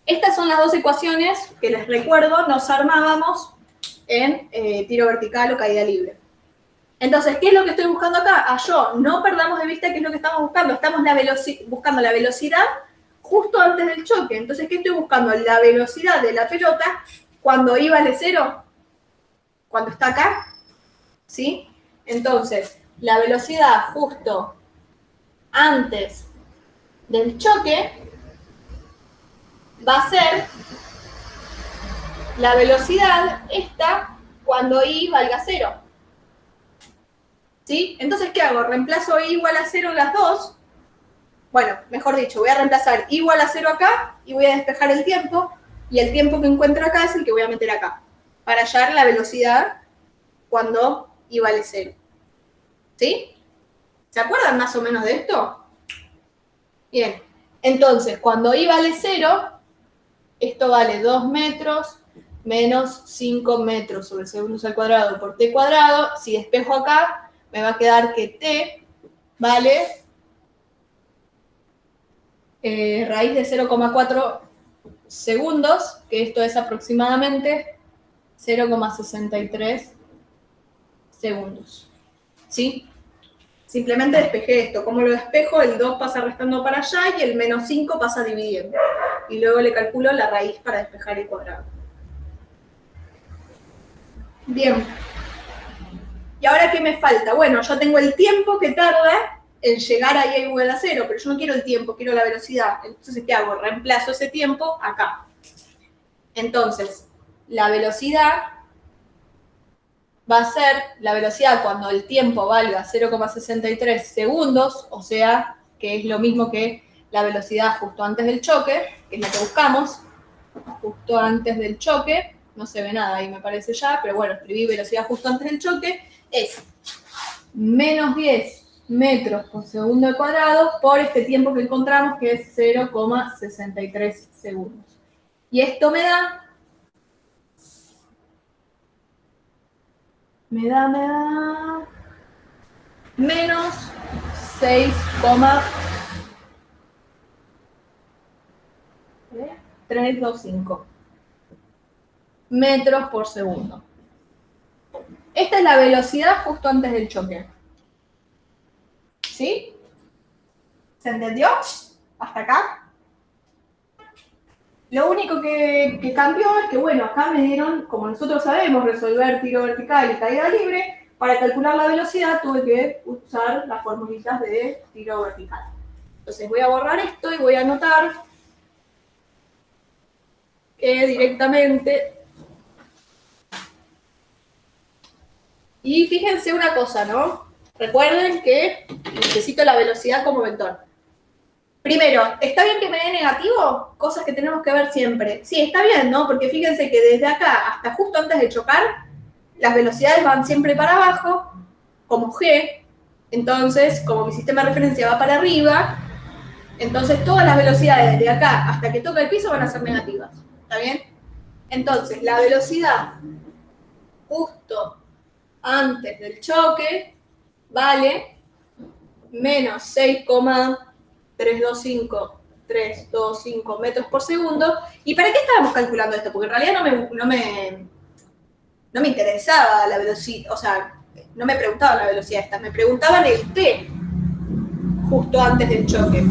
Estas son las dos ecuaciones que les recuerdo nos armábamos en tiro vertical o caída libre. Entonces, ¿qué es lo que estoy buscando acá? No perdamos de vista qué es lo que estamos buscando. Estamos buscando la velocidad justo antes del choque. Entonces, ¿qué estoy buscando? La velocidad de la pelota cuando I vale 0, cuando está acá, ¿sí? Entonces, la velocidad justo antes del choque va a ser la velocidad esta cuando I valga 0. ¿Sí? Entonces, ¿qué hago? ¿Reemplazo I igual a 0 en las dos? Bueno, mejor dicho, voy a reemplazar I igual a 0 acá y voy a despejar el tiempo, y el tiempo que encuentro acá es el que voy a meter acá, para hallar la velocidad cuando I vale 0. ¿Sí? ¿Se acuerdan más o menos de esto? Bien, entonces, cuando I vale 0, esto vale 2 metros menos 5 metros sobre segundos al cuadrado por t cuadrado. Si despejo acá, me va a quedar que t vale raíz de 0,4 segundos, que esto es aproximadamente 0,63 segundos. ¿Sí? Simplemente despejé esto. ¿Cómo lo despejo? El 2 pasa restando para allá y el menos 5 pasa dividiendo. Y luego le calculo la raíz para despejar el cuadrado. Bien. ¿Y ahora qué me falta? Bueno, yo tengo el tiempo que tarda en llegar ahí a igual a 0, pero yo no quiero el tiempo, quiero la velocidad. Entonces, ¿qué hago? Reemplazo ese tiempo acá. Entonces, la velocidad va a ser la velocidad cuando el tiempo valga 0,63 segundos, o sea, que es lo mismo que la velocidad justo antes del choque, que es la que buscamos, justo antes del choque, no se ve nada ahí me parece ya, pero bueno, escribí velocidad justo antes del choque, es menos 10 metros por segundo al cuadrado por este tiempo que encontramos, que es 0,63 segundos. Y esto me da menos 6,325 metros por segundo. Esta es la velocidad justo antes del choque. ¿Sí? ¿Se entendió? ¿Hasta acá? Lo único que cambió es que, bueno, acá me dieron, como nosotros sabemos, resolver tiro vertical y caída libre. Para calcular la velocidad tuve que usar las formulitas de tiro vertical. Entonces voy a borrar esto y voy a anotar que directamente... Y fíjense una cosa, ¿no? Recuerden que necesito la velocidad como vector. Primero, ¿está bien que me dé negativo? Cosas que tenemos que ver siempre. Sí, está bien, ¿no? Porque fíjense que desde acá hasta justo antes de chocar, las velocidades van siempre para abajo, como G. Entonces, como mi sistema de referencia va para arriba, entonces todas las velocidades de acá hasta que toca el piso van a ser negativas. ¿Está bien? Entonces, la velocidad justo antes del choque vale menos 6,325 metros por segundo. ¿Y para qué estábamos calculando esto? Porque en realidad no me interesaba la velocidad, o sea, no me preguntaban la velocidad esta, me preguntaban el P justo antes del choque.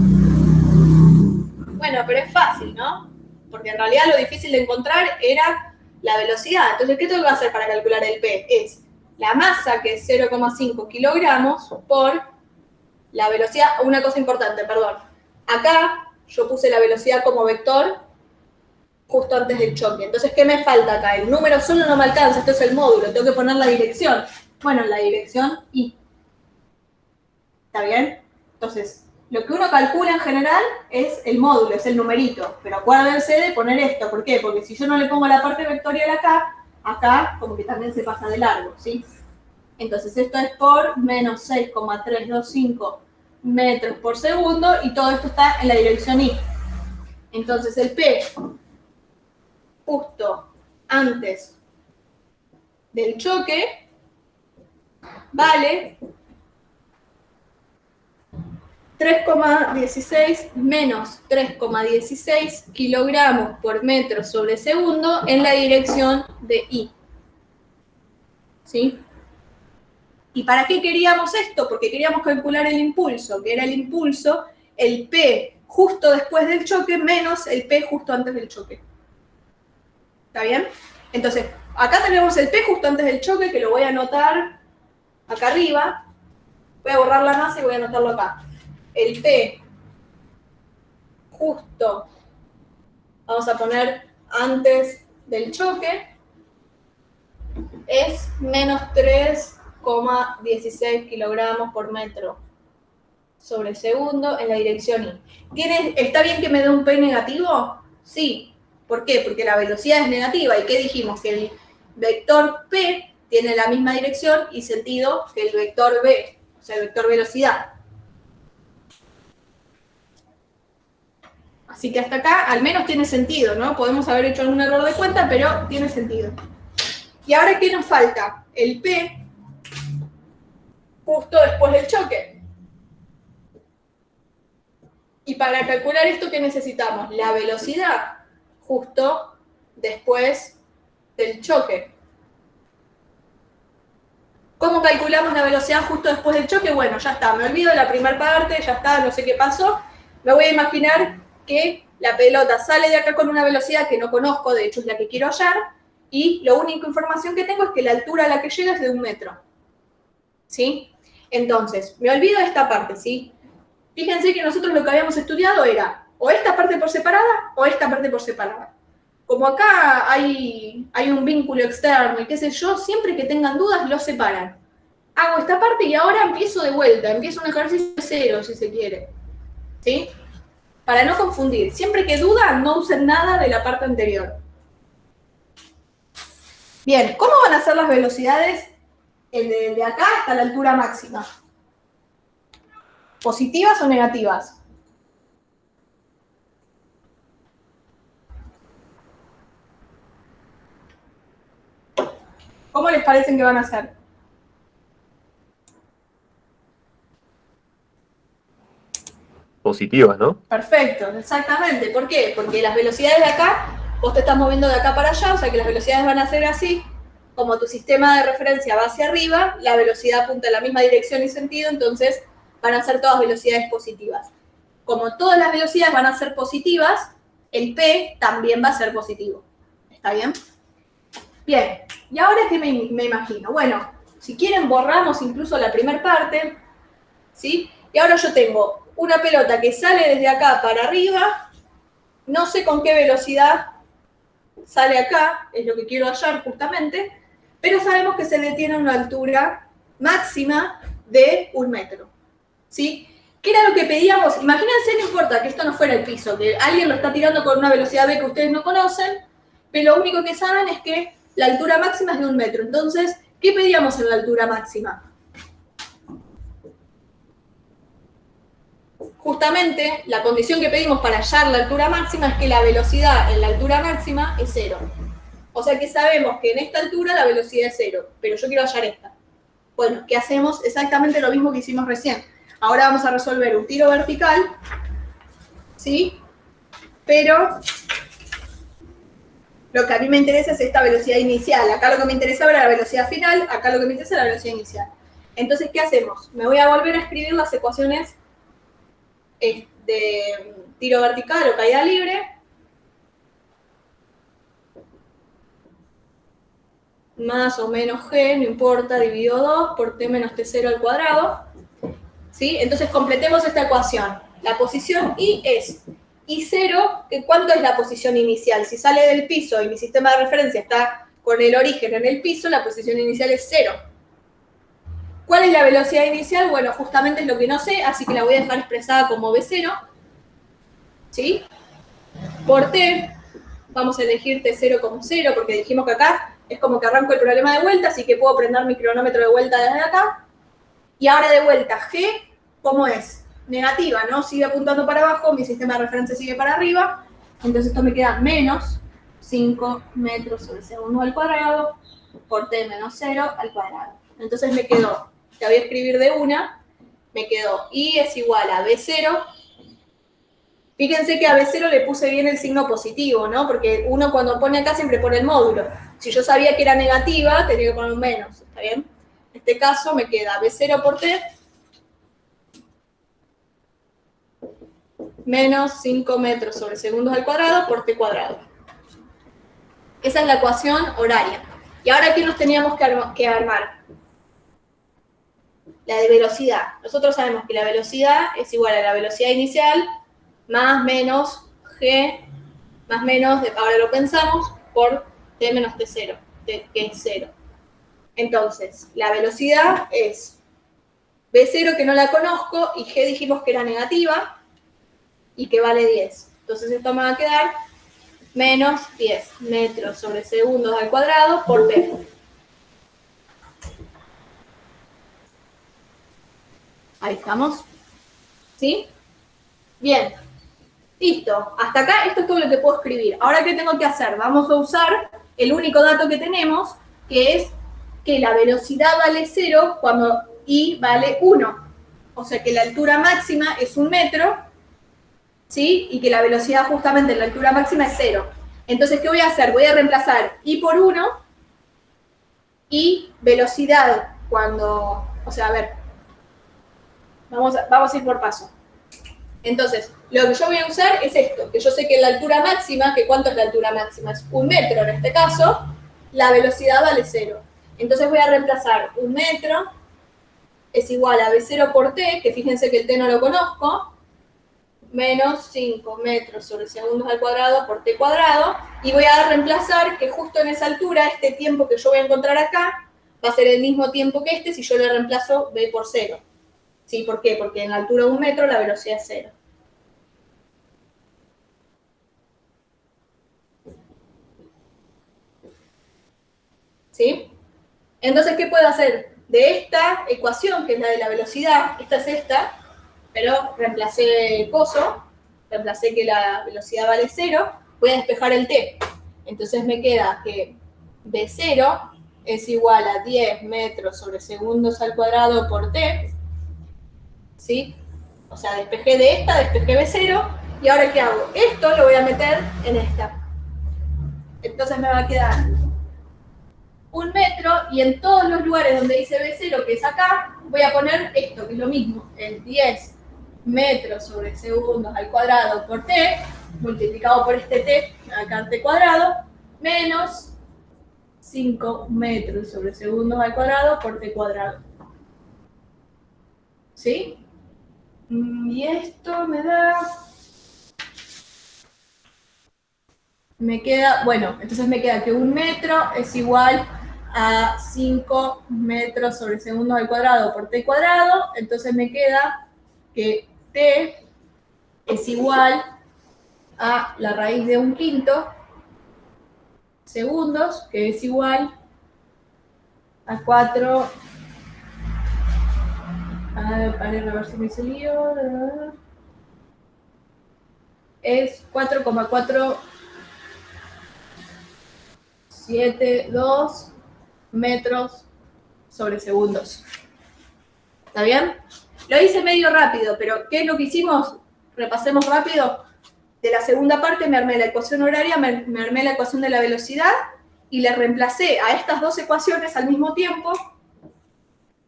Bueno, pero es fácil, ¿no? Porque en realidad lo difícil de encontrar era la velocidad. Entonces, ¿qué tengo que hacer para calcular el P? Es la masa, que es 0,5 kilogramos, por la velocidad. Una cosa importante, perdón. Acá yo puse la velocidad como vector justo antes del choque. Entonces, ¿qué me falta acá? El número solo no me alcanza, esto es el módulo, tengo que poner la dirección. Bueno, la dirección I. ¿Está bien? Entonces, lo que uno calcula en general es el módulo, es el numerito. Pero acuérdense de poner esto. ¿Por qué? Porque si yo no le pongo la parte vectorial acá como que también se pasa de largo, ¿sí? Entonces, esto es por menos 6,325 metros por segundo y todo esto está en la dirección I. Entonces, el P justo antes del choque vale 3,16 menos 3,16 kilogramos por metro sobre segundo en la dirección de I. ¿Sí? ¿Y para qué queríamos esto? Porque queríamos calcular el impulso, que era el impulso, el P justo después del choque menos el P justo antes del choque. ¿Está bien? Entonces, acá tenemos el P justo antes del choque, que lo voy a anotar acá arriba. Voy a borrar la masa y voy a anotarlo acá. El P justo, vamos a poner antes del choque, es menos 3,16 kilogramos por metro sobre segundo en la dirección I. ¿Está bien que me dé un P negativo? Sí. ¿Por qué? Porque la velocidad es negativa. ¿Y qué dijimos? Que el vector P tiene la misma dirección y sentido que el vector V, o sea, el vector velocidad. Así que hasta acá al menos tiene sentido, ¿no? Podemos haber hecho algún error de cuenta, pero tiene sentido. ¿Y ahora qué nos falta? El P justo después del choque. Y para calcular esto, ¿qué necesitamos? La velocidad justo después del choque. ¿Cómo calculamos la velocidad justo después del choque? Bueno, ya está, me olvido de la primera parte, ya está, no sé qué pasó. Me voy a imaginar que la pelota sale de acá con una velocidad que no conozco, de hecho es la que quiero hallar, y la única información que tengo es que la altura a la que llega es de 1 metro. ¿Sí? Entonces, me olvido de esta parte, ¿sí? Fíjense que nosotros lo que habíamos estudiado era o esta parte por separada o esta parte por separada. como acá hay un vínculo externo y qué sé yo, siempre que tengan dudas los separan. Hago esta parte y ahora empiezo de vuelta, empiezo un ejercicio de cero, si se quiere. ¿Sí? Para no confundir. Siempre que dudan, no usen nada de la parte anterior. Bien, ¿cómo van a ser las velocidades de acá hasta la altura máxima? ¿Positivas o negativas? ¿Cómo les parecen que van a ser? Positivas, ¿no? Perfecto, exactamente. ¿Por qué? Porque las velocidades de acá, vos te estás moviendo de acá para allá, o sea que las velocidades van a ser así. Como tu sistema de referencia va hacia arriba, la velocidad apunta en la misma dirección y sentido, entonces van a ser todas velocidades positivas. Como todas las velocidades van a ser positivas, el P también va a ser positivo. ¿Está bien? Bien, ¿y ahora qué me imagino? Bueno, si quieren borramos incluso la primera parte, ¿sí? Y ahora yo tengo una pelota que sale desde acá para arriba, no sé con qué velocidad sale acá, es lo que quiero hallar justamente, pero sabemos que se detiene a una altura máxima de 1 metro, ¿sí? ¿Qué era lo que pedíamos? Imagínense, no importa que esto no fuera el piso, que alguien lo está tirando con una velocidad v que ustedes no conocen, pero lo único que saben es que la altura máxima es de 1 metro. Entonces, ¿qué pedíamos en la altura máxima? Justamente, la condición que pedimos para hallar la altura máxima es que la velocidad en la altura máxima es 0. O sea que sabemos que en esta altura la velocidad es 0, pero yo quiero hallar esta. Bueno, ¿qué hacemos? Exactamente lo mismo que hicimos recién. Ahora vamos a resolver un tiro vertical, ¿sí? Pero lo que a mí me interesa es esta velocidad inicial. Acá lo que me interesaba era la velocidad final, acá lo que me interesa es la velocidad inicial. Entonces, ¿qué hacemos? Me voy a volver a escribir las ecuaciones de tiro vertical o caída libre. Más o menos g, no importa, dividido 2 por t menos t0 al cuadrado. ¿Sí? Entonces completemos esta ecuación. La posición I es I0, que ¿cuánto es la posición inicial? Si sale del piso y mi sistema de referencia está con el origen en el piso, la posición inicial es 0. ¿Cuál es la velocidad inicial? Bueno, justamente es lo que no sé, así que la voy a dejar expresada como V0. ¿Sí? Por t, vamos a elegir t0 como 0, porque dijimos que acá es como que arranco el problema de vuelta, así que puedo prender mi cronómetro de vuelta desde acá. Y ahora de vuelta, G, ¿cómo es? Negativa, ¿no? Sigue apuntando para abajo, mi sistema de referencia sigue para arriba, entonces esto me queda menos 5 metros sobre segundo al cuadrado por t menos 0 al cuadrado. Entonces me quedó, te voy a escribir de una, me quedó I es igual a B0. Fíjense que a B0 le puse bien el signo positivo, ¿no? Porque uno cuando pone acá siempre pone el módulo. Si yo sabía que era negativa, tenía que poner un menos, ¿está bien? En este caso me queda B0 por t menos 5 metros sobre segundos al cuadrado por t cuadrado. Esa es la ecuación horaria. Y ahora, ¿qué nos teníamos que armar? La de velocidad. Nosotros sabemos que la velocidad es igual a la velocidad inicial más menos g, más menos, ahora lo pensamos, por t menos t0, que es 0. Entonces, la velocidad es B0, que no la conozco, y G dijimos que era negativa y que vale 10. Entonces esto me va a quedar menos 10 metros sobre segundos al cuadrado por T. Ahí estamos. ¿Sí? Bien. Listo. Hasta acá esto es todo lo que puedo escribir. Ahora, ¿qué tengo que hacer? Vamos a usar el único dato que tenemos, que es que la velocidad vale 0 cuando I vale 1. O sea que la altura máxima es 1 metro, ¿sí? Y que la velocidad justamente en la altura máxima es 0. Entonces, ¿qué voy a hacer? Voy a reemplazar I por 1 y velocidad cuando... O sea, a ver, vamos a ir por paso. Entonces, lo que yo voy a usar es esto, que yo sé que la altura máxima, que ¿cuánto es la altura máxima? Es 1 metro en este caso, la velocidad vale 0. Entonces voy a reemplazar 1 metro es igual a B0 por T, que fíjense que el T no lo conozco, menos 5 metros sobre segundos al cuadrado por t cuadrado, y voy a reemplazar que justo en esa altura, este tiempo que yo voy a encontrar acá, va a ser el mismo tiempo que este si yo le reemplazo b por 0. ¿Sí? ¿Por qué? Porque en la altura de 1 metro la velocidad es 0. ¿Sí? Entonces, ¿qué puedo hacer? De esta ecuación, que es la de la velocidad, esta es esta, pero reemplacé el coso, reemplacé que la velocidad vale 0, voy a despejar el t. Entonces me queda que b0 es igual a 10 metros sobre segundos al cuadrado por t, ¿sí? O sea, despejé de esta, despejé b0, y ahora ¿qué hago? Esto lo voy a meter en esta. Entonces me va a quedar 1 metro, y en todos los lugares donde dice B0, que es acá, voy a poner esto, que es lo mismo, el 10 metros sobre segundos al cuadrado por t, multiplicado por este t, acá t cuadrado, menos 5 metros sobre segundos al cuadrado por t cuadrado. ¿Sí? Y esto me da... Me queda, bueno, entonces me queda que 1 metro es igual a 5 metros sobre segundos al cuadrado por t cuadrado, entonces me queda que t es igual a la raíz de 1/5 segundos, que es igual a 4, para ver si me salió, es 4,472 metros sobre segundos. ¿Está bien? Lo hice medio rápido, pero ¿qué es lo que hicimos? Repasemos rápido. De la segunda parte me armé la ecuación horaria, me armé la ecuación de la velocidad y le reemplacé a estas dos ecuaciones al mismo tiempo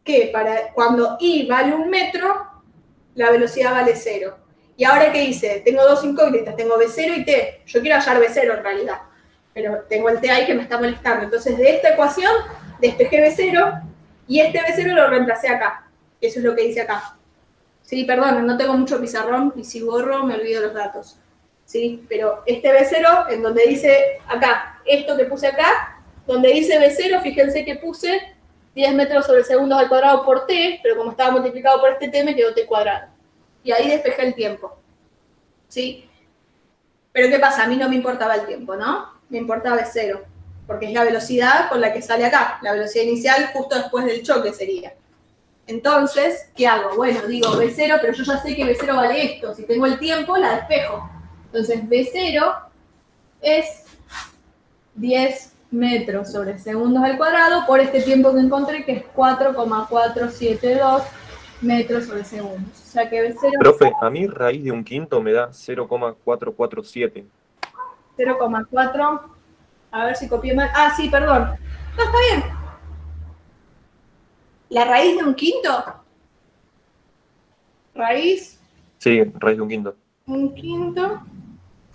que para cuando i vale 1 metro, la velocidad vale 0. Y ahora, ¿qué hice? Tengo dos incógnitas, tengo b0 y t. Yo quiero hallar b0 en realidad, pero tengo el t ahí que me está molestando. Entonces, de esta ecuación despejé b0 y este b0 lo reemplacé acá. Eso es lo que dice acá. Sí, perdón, no tengo mucho pizarrón y si borro me olvido los datos. ¿Sí? Pero este B0, en donde dice acá, esto que puse acá, donde dice B0, fíjense que puse 10 metros sobre segundos al cuadrado por t, pero como estaba multiplicado por este t, me quedó t cuadrado. Y ahí despejé el tiempo. ¿Sí? Pero ¿qué pasa? A mí no me importaba el tiempo, ¿no? Me importaba B0, porque es la velocidad con la que sale acá. La velocidad inicial justo después del choque sería. Entonces, ¿qué hago? Bueno, digo B0, pero yo ya sé que B0 vale esto. Si tengo el tiempo, la despejo. Entonces, B0 es 10 metros sobre segundos al cuadrado por este tiempo que encontré, que es 4,472 metros sobre segundos. O sea que B0... Profe, a mí raíz de 1/5 me da 0,447. 0,4... A ver si copié mal. Ah, sí, perdón. No, está bien. ¿La raíz de 1/5? Raíz... Sí, raíz de 1/5. 1/5...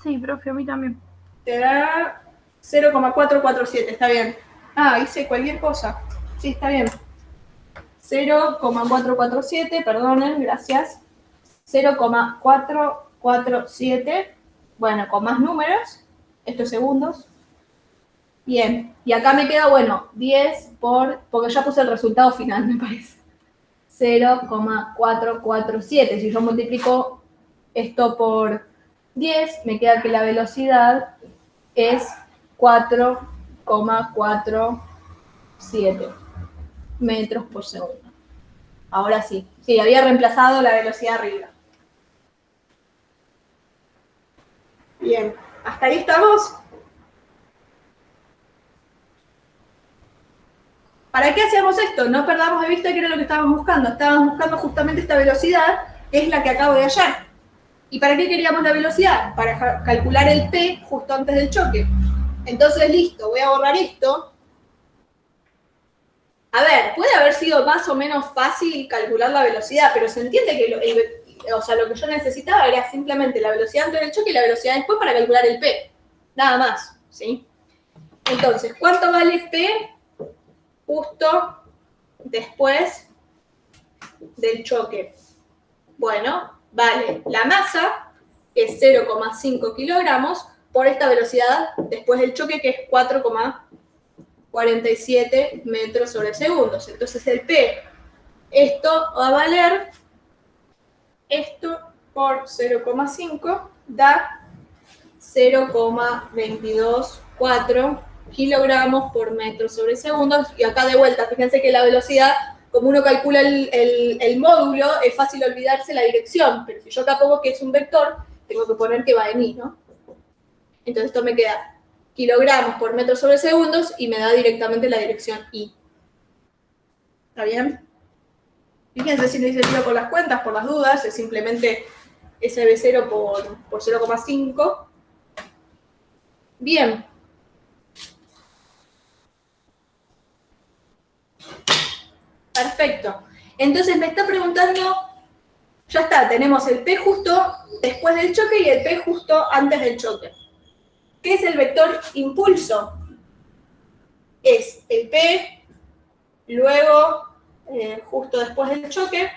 Sí, profe, a mí también. Te da 0,447, está bien. Ah, hice cualquier cosa. Sí, está bien. 0,447, perdonen, gracias. 0,447, bueno, con más números, estos segundos. Bien, y acá me queda, bueno, 10 porque ya puse el resultado final, me parece. 0,447, si yo multiplico esto por 10, me queda que la velocidad es 4,47 metros por segundo. Ahora sí. Sí, había reemplazado la velocidad arriba. Bien. ¿Hasta ahí estamos? ¿Para qué hacíamos esto? No perdamos de vista que era lo que estábamos buscando. Estábamos buscando justamente esta velocidad, que es la que acabo de hallar. ¿Y para qué queríamos la velocidad? Para calcular el P justo antes del choque. Entonces, listo, voy a borrar esto. A ver, puede haber sido más o menos fácil calcular la velocidad, pero se entiende que lo que yo necesitaba era simplemente la velocidad antes del choque y la velocidad después para calcular el P. Nada más, ¿sí? Entonces, ¿cuánto vale P justo después del choque? Bueno, vale la masa es 0,5 kilogramos por esta velocidad después del choque, que es 4,47 metros sobre segundos. Entonces el P, esto va a valer, esto por 0,5 da 0,224 kilogramos por metro sobre segundos. Y acá de vuelta, fíjense que la velocidad, como uno calcula el módulo, es fácil olvidarse la dirección, pero si yo acá pongo que es un vector, tengo que poner que va en y, ¿no? Entonces esto me queda kilogramos por metro sobre segundos y me da directamente la dirección y. ¿Está bien? Fíjense si no hice tiro por las cuentas, por las dudas, es simplemente SB0 por 0,5. Bien. Perfecto. Entonces me está preguntando, ya está, tenemos el P justo después del choque y el P justo antes del choque. ¿Qué es el vector impulso? Es el P, luego, justo después del choque,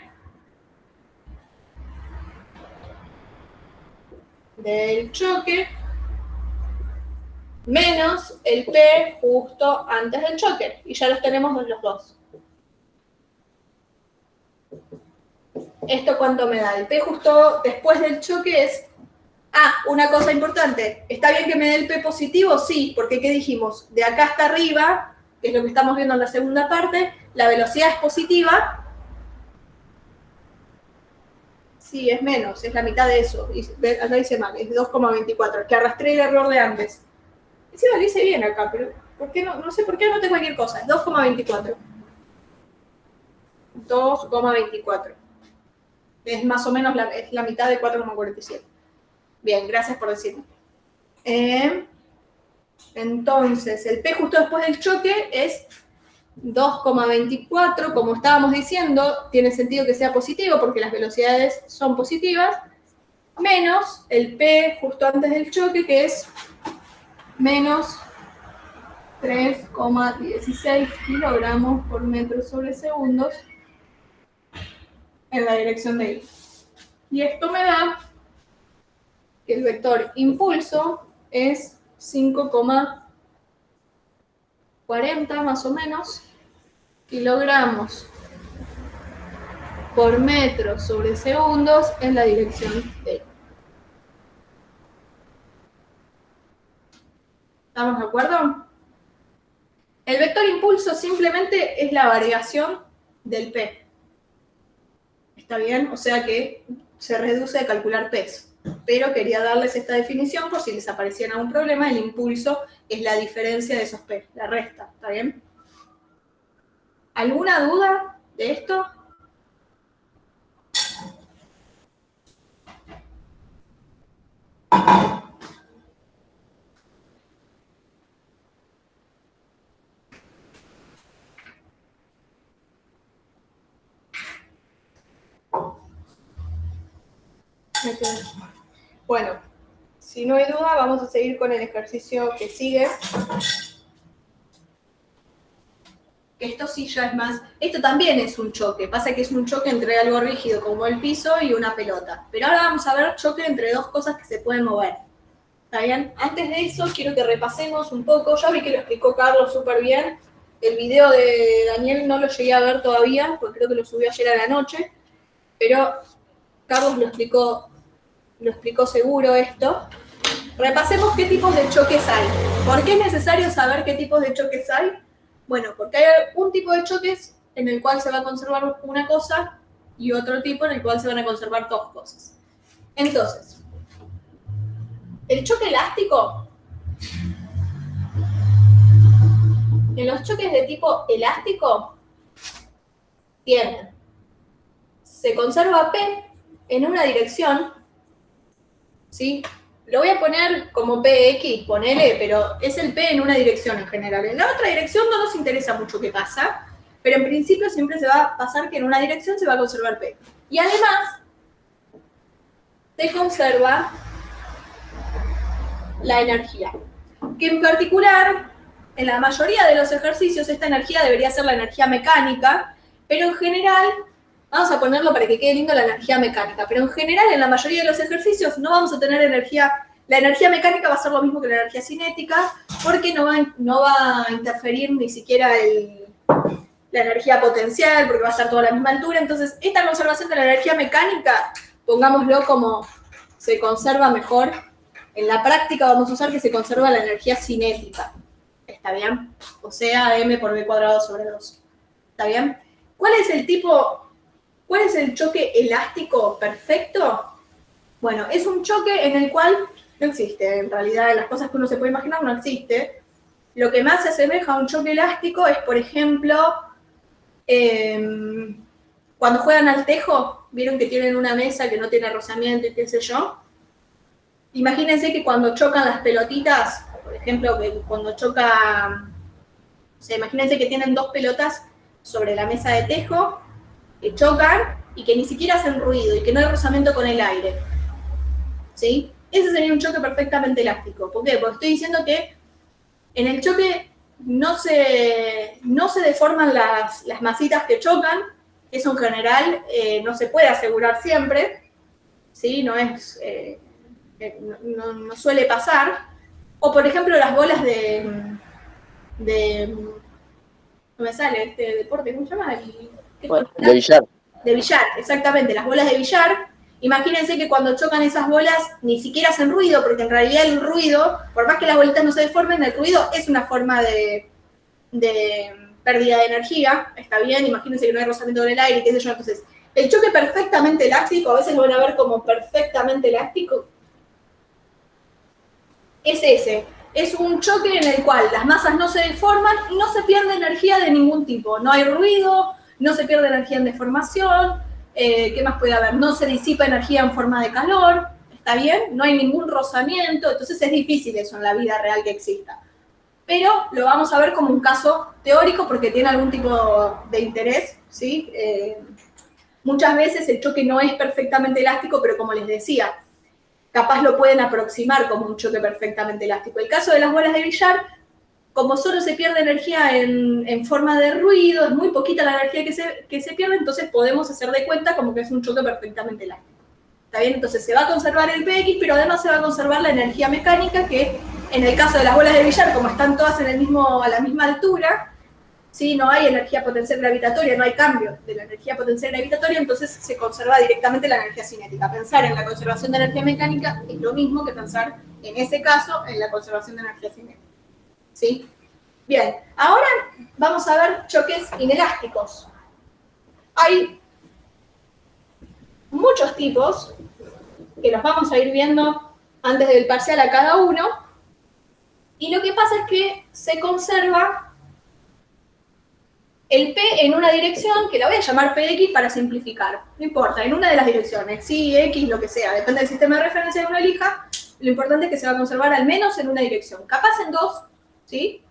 menos el P justo antes del choque. Y ya los tenemos los dos. ¿Esto cuánto me da? El P justo después del choque es... Ah, una cosa importante. ¿Está bien que me dé el P positivo? Sí, porque ¿qué dijimos? De acá hasta arriba, que es lo que estamos viendo en la segunda parte, la velocidad es positiva. Sí, es menos, es la mitad de eso. Acá dice mal, es 2,24, que arrastré el error de antes. Sí, lo hice bien acá, pero ¿por qué no sé por qué anoté cualquier cosa. Es 2,24. 2,24. Es más o menos es la mitad de 4,47. Bien, gracias por decirme. Entonces, el P justo después del choque es 2,24. Como estábamos diciendo, tiene sentido que sea positivo porque las velocidades son positivas, menos el P justo antes del choque, que es menos 3,16 kilogramos por metro sobre segundos en la dirección de I. Y esto me da que el vector impulso es 5,40 más o menos kilogramos por metro sobre segundos en la dirección de I. ¿Estamos de acuerdo? El vector impulso simplemente es la variación del P. ¿Está bien? O sea que se reduce a calcular P's. Pero quería darles esta definición por si les apareciera algún problema. El impulso es la diferencia de esos P, la resta. ¿Está bien? ¿Alguna duda de esto? Bueno, si no hay duda, vamos a seguir con el ejercicio que sigue. Esto sí ya es más... Esto también es un choque. Pasa que es un choque entre algo rígido como el piso y una pelota. Pero ahora vamos a ver choque entre dos cosas que se pueden mover. ¿Está bien? Antes de eso, quiero que repasemos un poco. Ya vi que lo explicó Carlos súper bien. El video de Daniel no lo llegué a ver todavía, porque creo que lo subió ayer a la noche. Pero Carlos lo explicó seguro esto. Repasemos qué tipos de choques hay. ¿Por qué es necesario saber qué tipos de choques hay? Bueno, porque hay un tipo de choques en el cual se va a conservar una cosa y otro tipo en el cual se van a conservar dos cosas. Entonces, el choque elástico, en los choques de tipo elástico, se conserva P en una dirección, ¿sí? Lo voy a poner como PX, ponele, pero es el P en una dirección en general. En la otra dirección no nos interesa mucho qué pasa, pero en principio siempre se va a pasar que en una dirección se va a conservar P. Y además, se conserva la energía, que en particular, en la mayoría de los ejercicios, esta energía debería ser la energía mecánica, pero en general Vamos a ponerlo para que quede lindo la energía mecánica, pero en general en la mayoría de los ejercicios no vamos a tener energía, la energía mecánica va a ser lo mismo que la energía cinética, porque no va a interferir ni siquiera la energía potencial, porque va a estar toda a la misma altura. Entonces, esta conservación de la energía mecánica, pongámoslo como se conserva mejor. En la práctica vamos a usar que se conserva la energía cinética. ¿Está bien? O sea, m por b cuadrado sobre 2. ¿Está bien? ¿Cuál es el choque elástico perfecto? Bueno, es un choque en el cual no existe. En realidad, en las cosas que uno se puede imaginar no existe. Lo que más se asemeja a un choque elástico es, por ejemplo, cuando juegan al tejo, vieron que tienen una mesa que no tiene rozamiento y qué sé yo. Imagínense que cuando chocan las pelotitas, por ejemplo, que cuando choca, o sea, imagínense que tienen dos pelotas sobre la mesa de tejo, que chocan y que ni siquiera hacen ruido y que no hay rozamiento con el aire. ¿Sí? Ese sería un choque perfectamente elástico. ¿Por qué? Porque estoy diciendo que en el choque no se deforman las masitas que chocan. Eso en general no se puede asegurar siempre. ¿Sí? No suele pasar. O por ejemplo las bolas no me sale este deporte, ¿cómo se llama? Bueno, de billar. De billar, exactamente, las bolas de billar. Imagínense que cuando chocan esas bolas ni siquiera hacen ruido, porque en realidad el ruido, por más que las bolitas no se deformen, el ruido es una forma de pérdida de energía. Está bien, imagínense que no hay rozamiento con el aire, qué sé yo. Entonces, el choque perfectamente elástico, a veces lo van a ver como perfectamente elástico, es ese. Es un choque en el cual las masas no se deforman y no se pierde energía de ningún tipo. No hay ruido, no se pierde energía en deformación. ¿Qué más puede haber? No se disipa energía en forma de calor. ¿Está bien? No hay ningún rozamiento. Entonces es difícil eso en la vida real que exista. Pero lo vamos a ver como un caso teórico porque tiene algún tipo de interés, ¿sí? Muchas veces el choque no es perfectamente elástico, pero como les decía, capaz lo pueden aproximar como un choque perfectamente elástico. El caso de las bolas de billar, como solo se pierde energía en forma de ruido, es muy poquita la energía que se pierde, entonces podemos hacer de cuenta como que es un choque perfectamente elástico. ¿Está bien? Entonces se va a conservar el Px, pero además se va a conservar la energía mecánica, que en el caso de las bolas de billar, como están todas a la misma altura, ¿sí? No hay energía potencial gravitatoria, no hay cambio de la energía potencial gravitatoria, entonces se conserva directamente la energía cinética. Pensar en la conservación de energía mecánica es lo mismo que pensar, en ese caso, en la conservación de energía cinética. ¿Sí? Bien, ahora vamos a ver choques inelásticos. Hay muchos tipos que los vamos a ir viendo antes del parcial a cada uno, y lo que pasa es que se conserva el P en una dirección, que la voy a llamar PX para simplificar. No importa, en una de las direcciones, sí, X, lo que sea, depende del sistema de referencia que uno elija, lo importante es que se va a conservar al menos en una dirección. Capaz en dos, ¿sí?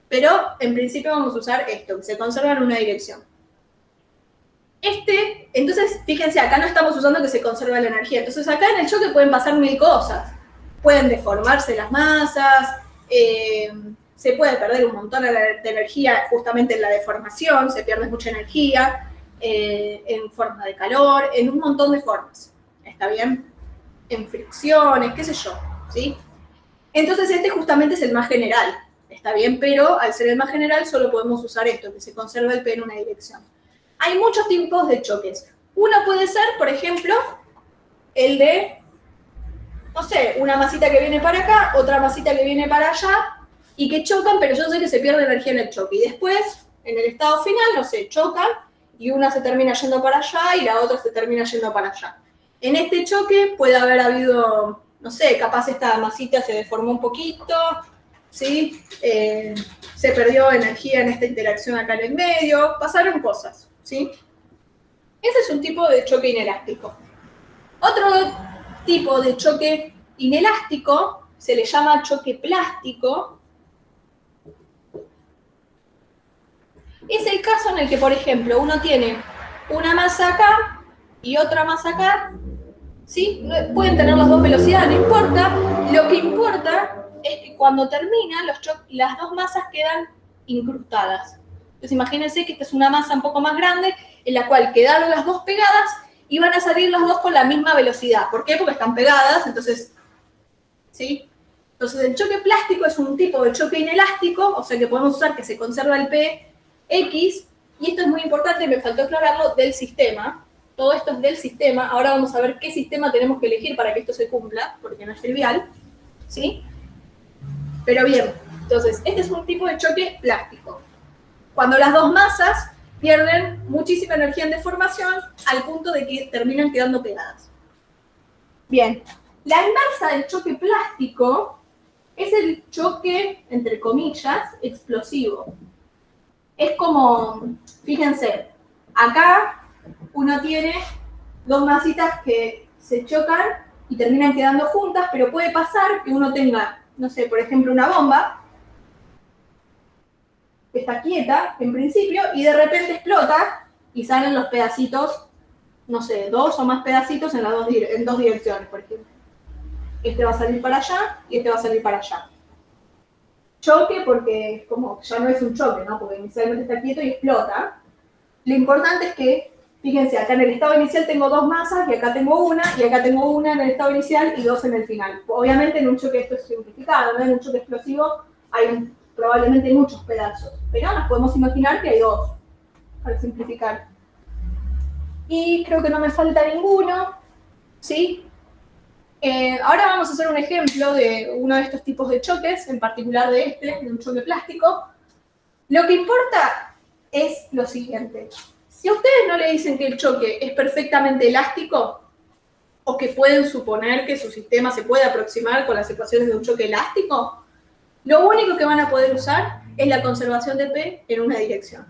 Pero en principio vamos a usar esto, que se conserva en una dirección. Entonces, fíjense, acá no estamos usando que se conserva la energía. Entonces, acá en el choque pueden pasar mil cosas. Pueden deformarse las masas, se puede perder un montón de energía justamente en la deformación, se pierde mucha energía, en forma de calor, en un montón de formas. ¿Está bien? En fricciones, qué sé yo, ¿sí? Entonces, este justamente es el más general. Está bien, pero al ser el más general solo podemos usar esto, que se conserva el P en una dirección. Hay muchos tipos de choques. Uno puede ser, por ejemplo, el de, no sé, una masita que viene para acá, otra masita que viene para allá, y que chocan, pero yo sé que se pierde energía en el choque. Y después, en el estado final, no sé, chocan, y una se termina yendo para allá y la otra se termina yendo para allá. En este choque puede haber habido, no sé, capaz esta masita se deformó un poquito, ¿sí? Se perdió energía en esta interacción acá en el medio, pasaron cosas, ¿sí? Ese es un tipo de choque inelástico. Otro tipo de choque inelástico se le llama choque plástico. Es el caso en el que, por ejemplo, uno tiene una masa acá y otra masa acá, ¿sí? Pueden tener las dos velocidades, no importa. Lo que importa es que cuando terminan, las dos masas quedan incrustadas. Entonces imagínense que esta es una masa un poco más grande en la cual quedaron las dos pegadas y van a salir las dos con la misma velocidad. ¿Por qué? Porque están pegadas, entonces, ¿sí? Entonces el choque plástico es un tipo de choque inelástico, o sea que podemos usar que se conserva el PX, y esto es muy importante, me faltó aclararlo, del sistema. Todo esto es del sistema. Ahora vamos a ver qué sistema tenemos que elegir para que esto se cumpla, porque no es trivial, ¿sí? Pero bien, entonces, este es un tipo de choque plástico. Cuando las dos masas pierden muchísima energía en deformación al punto de que terminan quedando pegadas. Bien, la inversa del choque plástico es el choque, entre comillas, explosivo. Es como, fíjense, acá uno tiene dos masitas que se chocan y terminan quedando juntas, pero puede pasar que uno tenga, no sé, por ejemplo, una bomba que está quieta en principio y de repente explota y salen los pedacitos, no sé, dos o más pedacitos en dos direcciones, por ejemplo. Este va a salir para allá y este va a salir para allá. Choque porque como ya no es un choque, ¿no? Porque inicialmente está quieto y explota. Lo importante es que, fíjense, acá en el estado inicial tengo dos masas y acá tengo una en el estado inicial y dos en el final. Obviamente en un choque, esto es simplificado, ¿no? En un choque explosivo hay probablemente muchos pedazos, pero nos podemos imaginar que hay dos, para simplificar. Y creo que no me falta ninguno, ¿sí? Ahora vamos a hacer un ejemplo de uno de estos tipos de choques, en particular de un choque plástico. Lo que importa es lo siguiente. Si a ustedes no le dicen que el choque es perfectamente elástico, o que pueden suponer que su sistema se puede aproximar con las ecuaciones de un choque elástico, lo único que van a poder usar es la conservación de P en una dirección.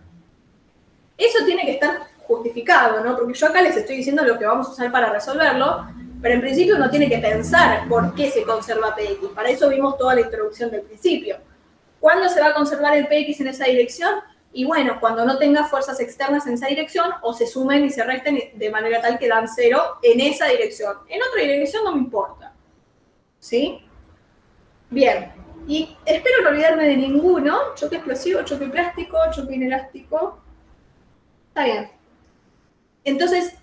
Eso tiene que estar justificado, ¿no? Porque yo acá les estoy diciendo lo que vamos a usar para resolverlo, pero en principio uno tiene que pensar por qué se conserva PX. Para eso vimos toda la introducción del principio. ¿Cuándo se va a conservar el PX en esa dirección? Y bueno, cuando no tenga fuerzas externas en esa dirección, o se sumen y se resten de manera tal que dan 0 en esa dirección. En otra dirección no me importa. ¿Sí? Bien. Y espero no olvidarme de ninguno. Choque explosivo, choque plástico, choque inelástico. Está bien. Entonces,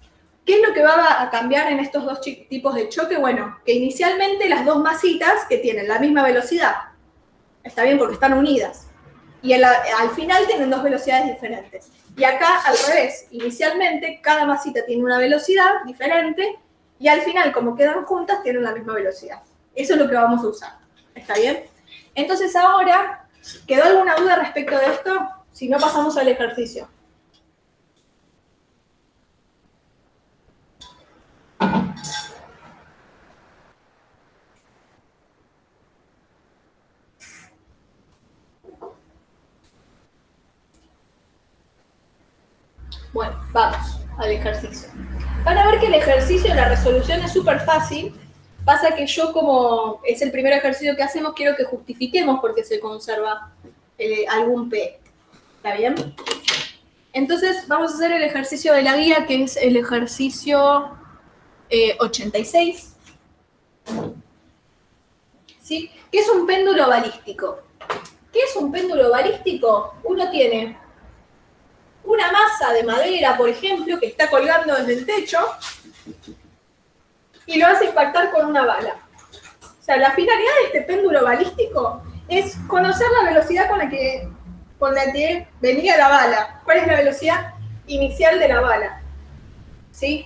¿qué es lo que va a cambiar en estos dos tipos de choque? Bueno, que inicialmente las dos masitas que tienen la misma velocidad, está bien porque están unidas, y al final tienen dos velocidades diferentes. Y acá al revés, inicialmente cada masita tiene una velocidad diferente y al final, como quedan juntas, tienen la misma velocidad. Eso es lo que vamos a usar. ¿Está bien? Entonces ahora, ¿quedó alguna duda respecto de esto? Si no, pasamos al ejercicio. Bueno, vamos al ejercicio. Van a ver que el ejercicio, la resolución es súper fácil. Pasa que yo, como es el primer ejercicio que hacemos, quiero que justifiquemos por qué se conserva algún P. ¿Está bien? Entonces, vamos a hacer el ejercicio de la guía, que es el ejercicio 86. ¿Sí? ¿Qué es un péndulo balístico? ¿Qué es un péndulo balístico? Uno tiene una masa de madera, por ejemplo, que está colgando desde el techo y lo hace impactar con una bala. O sea, la finalidad de este péndulo balístico es conocer la velocidad con la que venía la bala. ¿Cuál es la velocidad inicial de la bala? ¿Sí?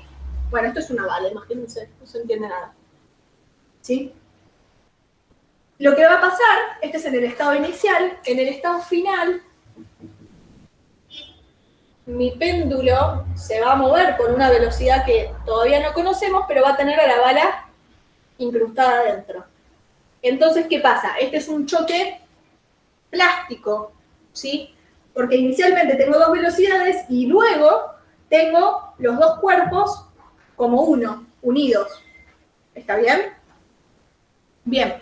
Bueno, esto es una bala, imagínense, no se entiende nada. ¿Sí? Lo que va a pasar, este es en el estado inicial, en el estado final, mi péndulo se va a mover con una velocidad que todavía no conocemos, pero va a tener a la bala incrustada adentro. Entonces, ¿qué pasa? Este es un choque plástico, ¿sí? Porque inicialmente tengo dos velocidades y luego tengo los dos cuerpos como uno, unidos. ¿Está bien? Bien.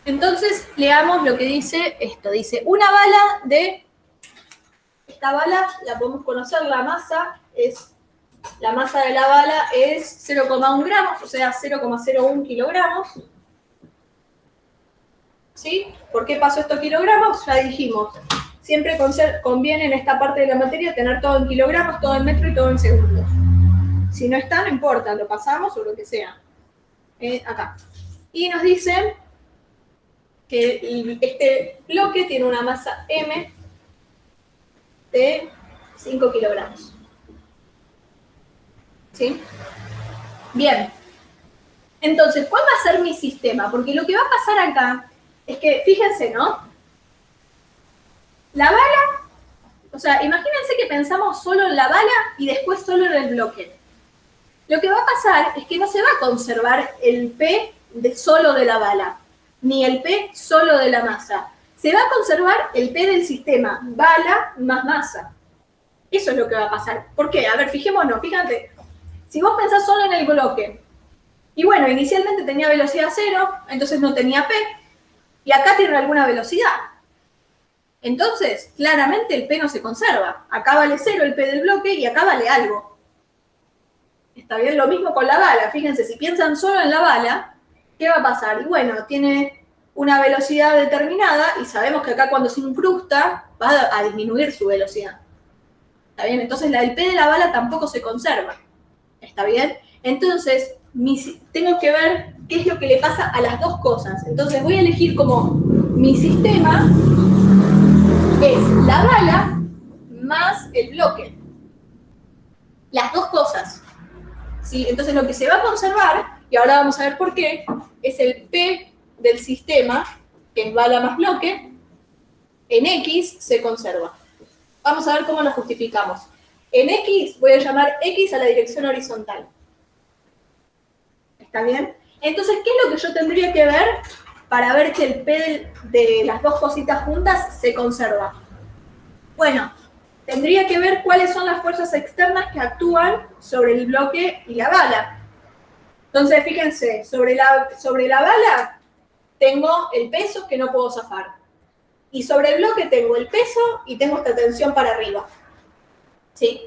Entonces, leamos lo que dice esto. Dice, una bala de... Esta bala la podemos conocer, la masa de la bala es 0,1 gramos, o sea, 0,01 kilogramos. ¿Sí? ¿Por qué pasó esto a kilogramos? Ya dijimos, siempre conviene en esta parte de la materia tener todo en kilogramos, todo en metro y todo en segundos. Si no está, no importa, lo pasamos o lo que sea. Acá. Y nos dicen que este bloque tiene una masa M de 5 kilogramos. ¿Sí? Bien. Entonces, ¿cuál va a ser mi sistema? Porque lo que va a pasar acá es que, fíjense, ¿no? La bala, o sea, imagínense que pensamos solo en la bala y después solo en el bloque. Lo que va a pasar es que no se va a conservar el P solo de la bala, ni el P solo de la masa. Se va a conservar el P del sistema, bala más masa. Eso es lo que va a pasar. ¿Por qué? A ver, fijémonos, fíjate. Si vos pensás solo en el bloque, y bueno, inicialmente tenía velocidad 0, entonces no tenía P, y acá tiene alguna velocidad. Entonces, claramente el P no se conserva. Acá vale 0 el P del bloque y acá vale algo. Está bien, lo mismo con la bala. Fíjense, si piensan solo en la bala, ¿qué va a pasar? Y bueno, tiene una velocidad determinada y sabemos que acá cuando se incrusta va a disminuir su velocidad. ¿Está bien? Entonces el P de la bala tampoco se conserva. ¿Está bien? Entonces, tengo que ver qué es lo que le pasa a las dos cosas. Entonces voy a elegir como mi sistema es la bala más el bloque. Las dos cosas. ¿Sí? Entonces lo que se va a conservar, y ahora vamos a ver por qué, es el P del sistema, que es bala más bloque, en X se conserva. Vamos a ver cómo lo justificamos. En X voy a llamar X a la dirección horizontal. ¿Está bien? Entonces, ¿qué es lo que yo tendría que ver para ver que el P de las dos cositas juntas se conserva? Bueno, tendría que ver cuáles son las fuerzas externas que actúan sobre el bloque y la bala. Entonces, fíjense, sobre la bala tengo el peso que no puedo zafar. Y sobre el bloque tengo el peso y tengo esta tensión para arriba. ¿Sí?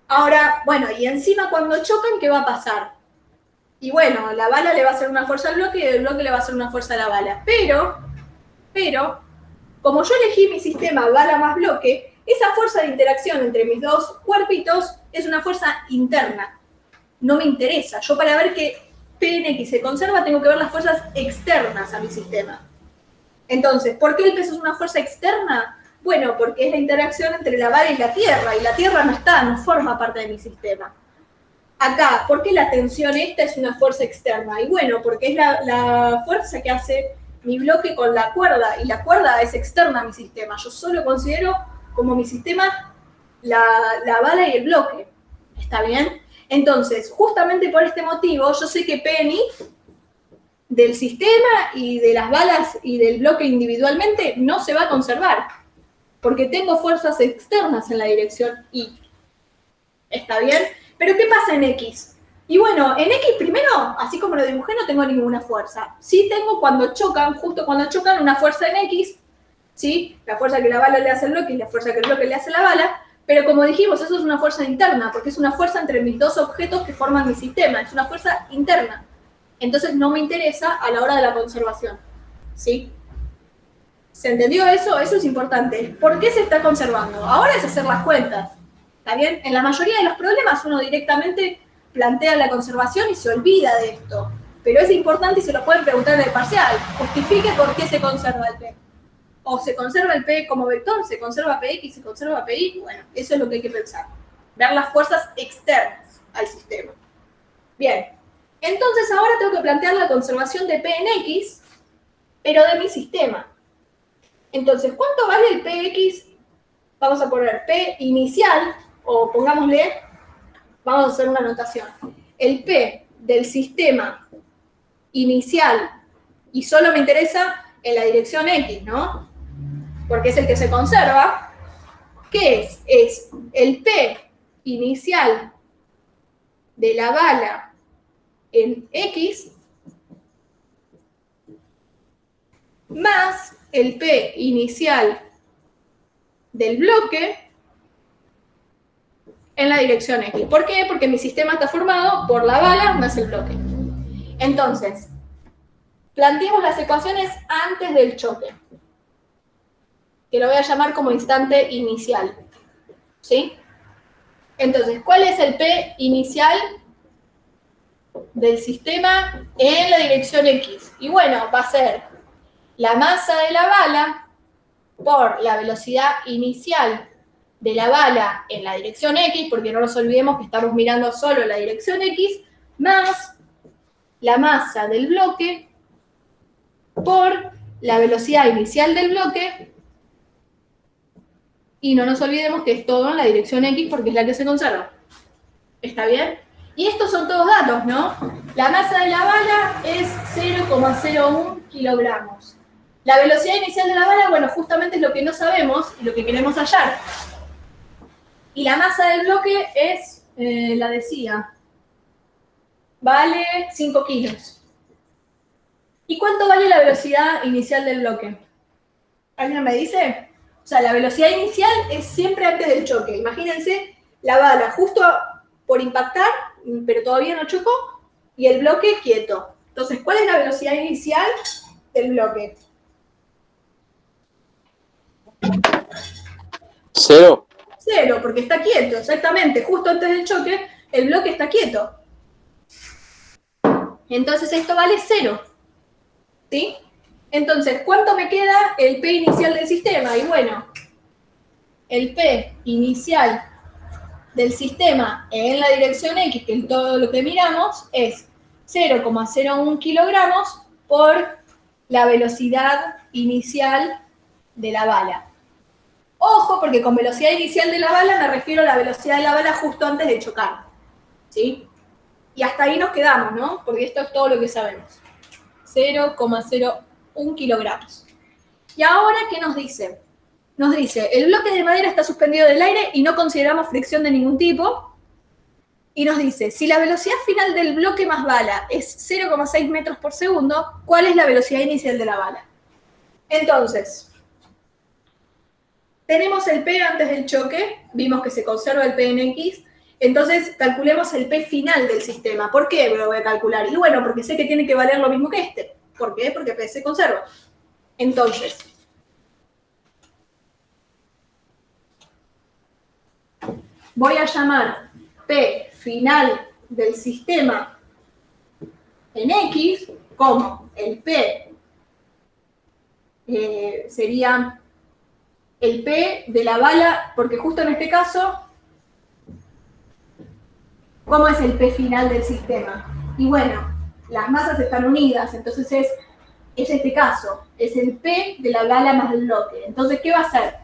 Ahora, bueno, y encima cuando chocan, ¿qué va a pasar? Y bueno, la bala le va a hacer una fuerza al bloque y el bloque le va a hacer una fuerza a la bala. Pero, como yo elegí mi sistema bala más bloque, esa fuerza de interacción entre mis dos cuerpitos es una fuerza interna. No me interesa. Yo para ver que P en X se conserva tengo que ver las fuerzas externas a mi sistema. Entonces, ¿por qué el peso es una fuerza externa? Bueno, porque es la interacción entre la bala y la Tierra no forma parte de mi sistema. Acá, ¿por qué la tensión esta es una fuerza externa? Y bueno, porque es la fuerza que hace mi bloque con la cuerda, y la cuerda es externa a mi sistema. Yo solo considero como mi sistema la bala y el bloque. ¿Está bien? Entonces, justamente por este motivo, yo sé que P en I del sistema y de las balas y del bloque individualmente no se va a conservar, porque tengo fuerzas externas en la dirección I. ¿Está bien? Pero ¿qué pasa en X? Y bueno, en X primero, así como lo dibujé, no tengo ninguna fuerza. Sí tengo cuando chocan, justo cuando chocan, una fuerza en X, ¿sí? La fuerza que la bala le hace al bloque y la fuerza que el bloque le hace a la bala. Pero como dijimos, eso es una fuerza interna, porque es una fuerza entre mis dos objetos que forman mi sistema. Es una fuerza interna. Entonces no me interesa a la hora de la conservación. ¿Sí? ¿Se entendió eso? Eso es importante. ¿Por qué se está conservando? Ahora es hacer las cuentas. ¿Está bien? En la mayoría de los problemas uno directamente plantea la conservación y se olvida de esto. Pero es importante y se lo pueden preguntar en el parcial. Justifique por qué se conserva el P. O se conserva el P como vector, se conserva PX, se conserva PY. Bueno, eso es lo que hay que pensar. Ver las fuerzas externas al sistema. Bien. Entonces ahora tengo que plantear la conservación de P en X, pero de mi sistema. Entonces, ¿cuánto vale el PX? Vamos a poner P inicial, o pongámosle, vamos a hacer una anotación. El P del sistema inicial, y solo me interesa en la dirección X, ¿no? Porque es el que se conserva. ¿Qué es? Es el P inicial de la bala en X más el P inicial del bloque en la dirección X. ¿Por qué? Porque mi sistema está formado por la bala más el bloque. Entonces, planteemos las ecuaciones antes del choque. que lo voy a llamar como instante inicial. ¿Sí? Entonces, ¿cuál es el P inicial del sistema en la dirección X? Y bueno, va a ser la masa de la bala por la velocidad inicial de la bala en la dirección X, porque no nos olvidemos que estamos mirando solo la dirección X, más la masa del bloque por la velocidad inicial del bloque, y no nos olvidemos que es todo en la dirección X porque es la que se conserva. ¿Está bien? Y estos son todos datos, ¿no? La masa de la bala es 0,01 kilogramos. La velocidad inicial de la bala, bueno, justamente es lo que no sabemos y lo que queremos hallar. Y la masa del bloque es, la decía, vale 5 kilos. ¿Y cuánto vale la velocidad inicial del bloque? ¿Alguien me dice? O sea, la velocidad inicial es siempre antes del choque. Imagínense la bala justo por impactar, pero todavía no chocó, y el bloque quieto. Entonces, ¿cuál es la velocidad inicial del bloque? 0. 0, porque está quieto, exactamente. Justo antes del choque, el bloque está quieto. Entonces, esto vale 0. ¿Sí? Entonces, ¿cuánto me queda el P inicial del sistema? Y bueno, el P inicial del sistema en la dirección X, que es todo lo que miramos, es 0,01 kilogramos por la velocidad inicial de la bala. Ojo, porque con velocidad inicial de la bala me refiero a la velocidad de la bala justo antes de chocar. ¿Sí? Y hasta ahí nos quedamos, ¿no? Porque esto es todo lo que sabemos. 0,01 kilogramos. Y ahora, ¿qué nos dice? Nos dice, el bloque de madera está suspendido del aire y no consideramos fricción de ningún tipo. Y nos dice, si la velocidad final del bloque más bala es 0,6 metros por segundo, ¿cuál es la velocidad inicial de la bala? Entonces, tenemos el P antes del choque, vimos que se conserva el P en X, entonces calculemos el P final del sistema. ¿Por qué lo voy a calcular? Y bueno, porque sé que tiene que valer lo mismo que este. ¿Por qué? Porque P se conserva. Entonces, voy a llamar P final del sistema en X como el P sería el P de la bala, porque justo en este caso, ¿cómo es el P final del sistema? Y bueno, las masas están unidas, entonces es este caso, es el P de la bala más el bloque. Entonces, ¿qué va a ser?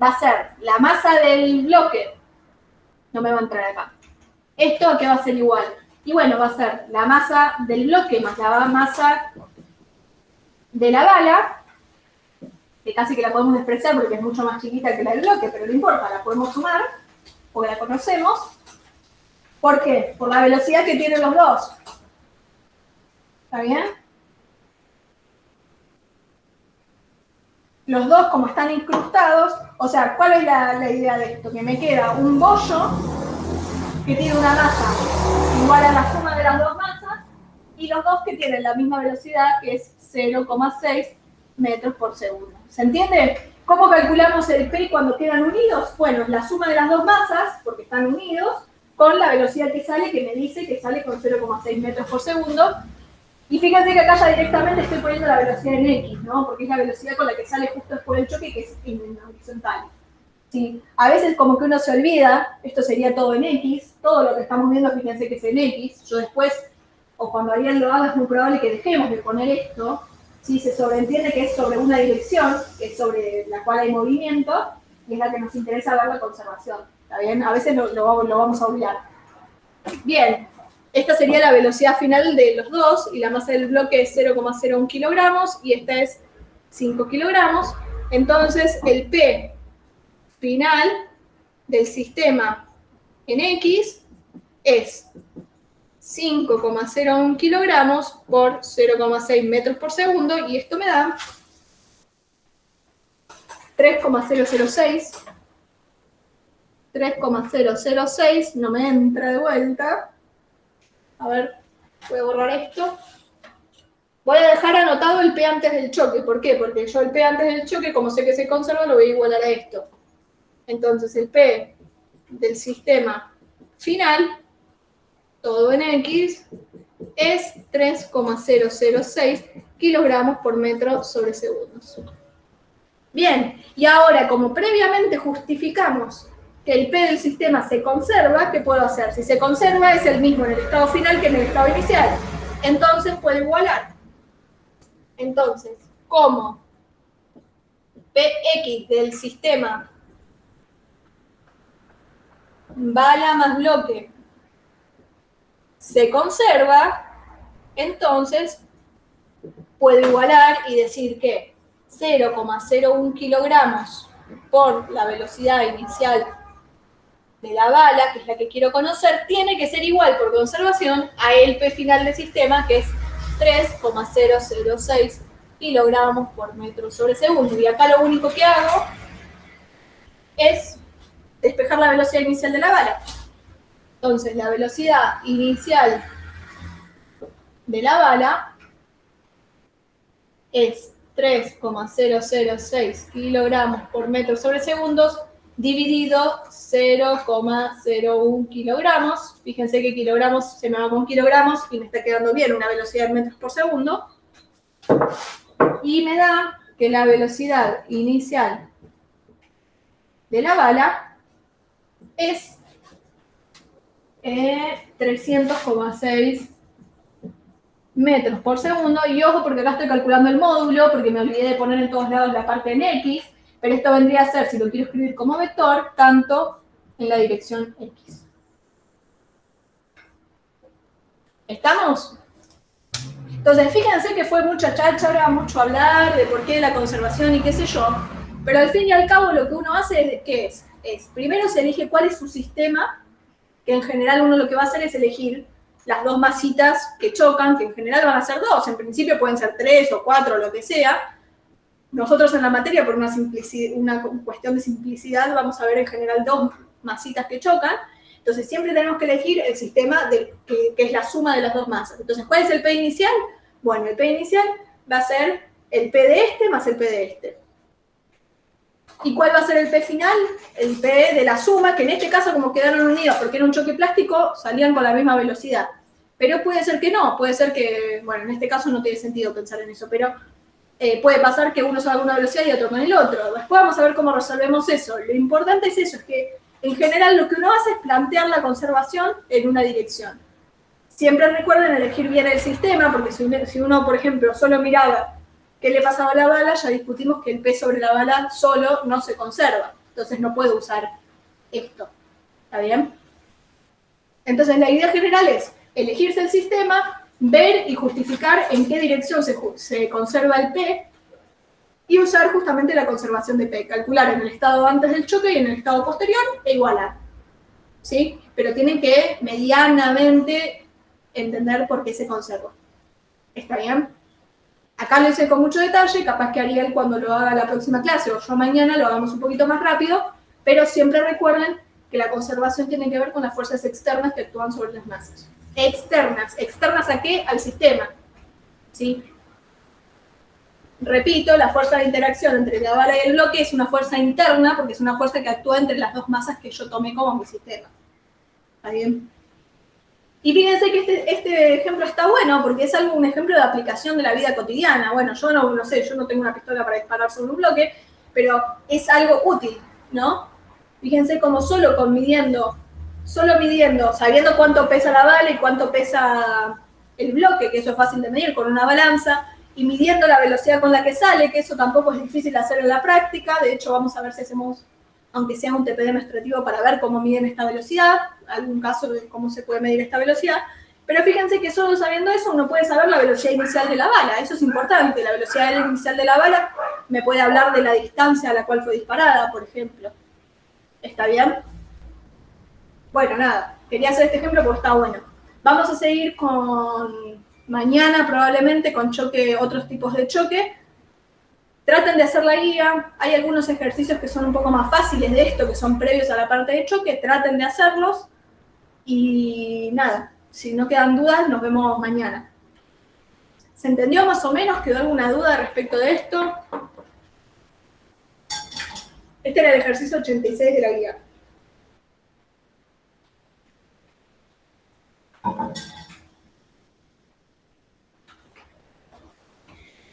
Va a ser la masa del bloque. No me va a entrar acá. ¿Esto a qué va a ser igual? Y bueno, va a ser la masa del bloque más la masa de la bala, que casi que la podemos despreciar porque es mucho más chiquita que la del bloque, pero no importa, la podemos sumar, porque la conocemos. ¿Por qué? Por la velocidad que tienen los dos. ¿Está bien? Los dos, como están incrustados, o sea, ¿cuál es la idea de esto? Que me queda un bollo que tiene una masa igual a la suma de las dos masas y los dos que tienen la misma velocidad, que es 0,6 metros por segundo. ¿Se entiende? ¿Cómo calculamos el P cuando quedan unidos? Bueno, la suma de las dos masas, porque están unidos, con la velocidad que sale, que me dice que sale con 0,6 metros por segundo. Y fíjense que acá ya directamente estoy poniendo la velocidad en X, ¿no? Porque es la velocidad con la que sale justo después del choque, que es en horizontal. ¿Sí? A veces como que uno se olvida, esto sería todo en X, todo lo que estamos viendo, fíjense que es en X. Yo después, o cuando Ariel lo haga, es muy probable que dejemos de poner esto. ¿Sí? Se sobreentiende que es sobre una dirección, que es sobre la cual hay movimiento, y es la que nos interesa ver la conservación. ¿Está bien? A veces lo vamos a olvidar. Bien. Esta sería la velocidad final de los dos y la masa del bloque es 0,01 kilogramos y esta es 5 kilogramos. Entonces, el P final del sistema en X es 5,01 kilogramos por 0,6 metros por segundo y esto me da 3,006. 3,006, no me entra de vuelta. A ver, voy a borrar esto. Voy a dejar anotado el P antes del choque. ¿Por qué? Porque yo el P antes del choque, como sé que se conserva, lo voy a igualar a esto. Entonces el P del sistema final, todo en X, es 3,006 kilogramos por metro sobre segundos. Bien, y ahora, como previamente justificamos que el P del sistema se conserva, ¿qué puedo hacer? Si se conserva, es el mismo en el estado final que en el estado inicial. Entonces puedo igualar. Entonces, como Px del sistema bala más bloque se conserva, entonces puedo igualar y decir que 0,01 kilogramos por la velocidad inicial de la bala, que es la que quiero conocer, tiene que ser igual por conservación a el P final del sistema, que es 3,006 kilogramos por metro sobre segundo. Y acá lo único que hago es despejar la velocidad inicial de la bala. Entonces, la velocidad inicial de la bala es 3,006 kilogramos por metro sobre segundos dividido 0,01 kilogramos. Fíjense que kilogramos se me va con kilogramos y me está quedando bien una velocidad en metros por segundo. Y me da que la velocidad inicial de la bala es 300,6 metros por segundo. Y ojo, porque acá estoy calculando el módulo, porque me olvidé de poner en todos lados la parte en X. Pero esto vendría a ser, si lo quiero escribir como vector, tanto en la dirección X. ¿Estamos? Entonces, fíjense que fue mucha cháchara, mucho hablar de por qué la conservación y qué sé yo. Pero al fin y al cabo lo que uno hace, ¿qué es? Primero se elige cuál es su sistema, que en general uno lo que va a hacer es elegir las dos masitas que chocan, que en general van a ser dos, en principio pueden ser 3 o 4, lo que sea. Nosotros en la materia, por una cuestión de simplicidad, vamos a ver en general dos masitas que chocan. Entonces siempre tenemos que elegir el sistema que es la suma de las dos masas. Entonces, ¿cuál es el P inicial? Bueno, el P inicial va a ser el P de este más el P de este. ¿Y cuál va a ser el P final? El P de la suma, que en este caso, como quedaron unidos porque era un choque plástico, salían con la misma velocidad. Pero puede ser que no, puede ser que, bueno, en este caso no tiene sentido pensar en eso, pero puede pasar que uno salga con una velocidad y otro con el otro. Después vamos a ver cómo resolvemos eso. Lo importante es eso, es que en general lo que uno hace es plantear la conservación en una dirección. Siempre recuerden elegir bien el sistema, porque si uno, por ejemplo, solo miraba qué le pasaba a la bala, ya discutimos que el P sobre la bala solo no se conserva. Entonces no puedo usar esto. ¿Está bien? Entonces la idea general es elegirse el sistema, ver y justificar en qué dirección se conserva el P y usar justamente la conservación de P. Calcular en el estado antes del choque y en el estado posterior e igualar. ¿Sí? Pero tienen que medianamente entender por qué se conserva. ¿Está bien? Acá lo hice con mucho detalle, capaz que Ariel cuando lo haga la próxima clase o yo mañana lo hagamos un poquito más rápido, pero siempre recuerden que la conservación tiene que ver con las fuerzas externas que actúan sobre las masas. Externas. ¿Externas a qué? Al sistema. ¿Sí? Repito, la fuerza de interacción entre la bala y el bloque es una fuerza interna, porque es una fuerza que actúa entre las dos masas que yo tomé como mi sistema. ¿Está bien? Y fíjense que este ejemplo está bueno, porque es un ejemplo de aplicación de la vida cotidiana. Bueno, yo no sé, yo no tengo una pistola para disparar sobre un bloque, pero es algo útil, ¿no? Fíjense como solo midiendo, sabiendo cuánto pesa la bala y cuánto pesa el bloque, que eso es fácil de medir con una balanza, y midiendo la velocidad con la que sale, que eso tampoco es difícil hacer en la práctica. De hecho, vamos a ver si hacemos, aunque sea un TP demostrativo, para ver cómo miden esta velocidad, algún caso de cómo se puede medir esta velocidad. Pero fíjense que solo sabiendo eso uno puede saber la velocidad inicial de la bala. Eso es importante. La velocidad inicial de la bala me puede hablar de la distancia a la cual fue disparada, por ejemplo. ¿Está bien? Bueno, nada. Quería hacer este ejemplo porque está bueno. Vamos a seguir con mañana probablemente con otros tipos de choque. Traten de hacer la guía. Hay algunos ejercicios que son un poco más fáciles de esto, que son previos a la parte de choque. Traten de hacerlos. Y nada, si no quedan dudas, nos vemos mañana. ¿Se entendió más o menos? ¿Quedó alguna duda respecto de esto? Este era el ejercicio 86 de la guía.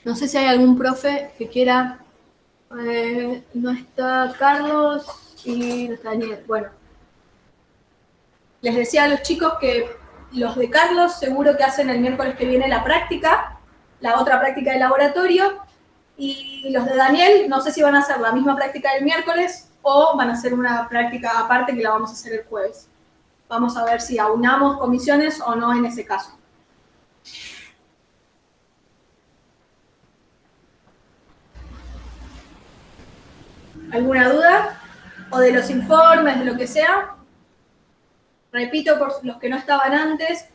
No sé si hay algún profe que quiera... no está Carlos y no está Daniel. Bueno. Les decía a los chicos que los de Carlos seguro que hacen el miércoles que viene la práctica, la otra práctica de laboratorio, y los de Daniel no sé si van a hacer la misma práctica del miércoles o van a hacer una práctica aparte que la vamos a hacer el jueves. Vamos a ver si aunamos comisiones o no en ese caso. ¿Alguna duda? ¿O de los informes, de lo que sea? Repito, por los que no estaban antes,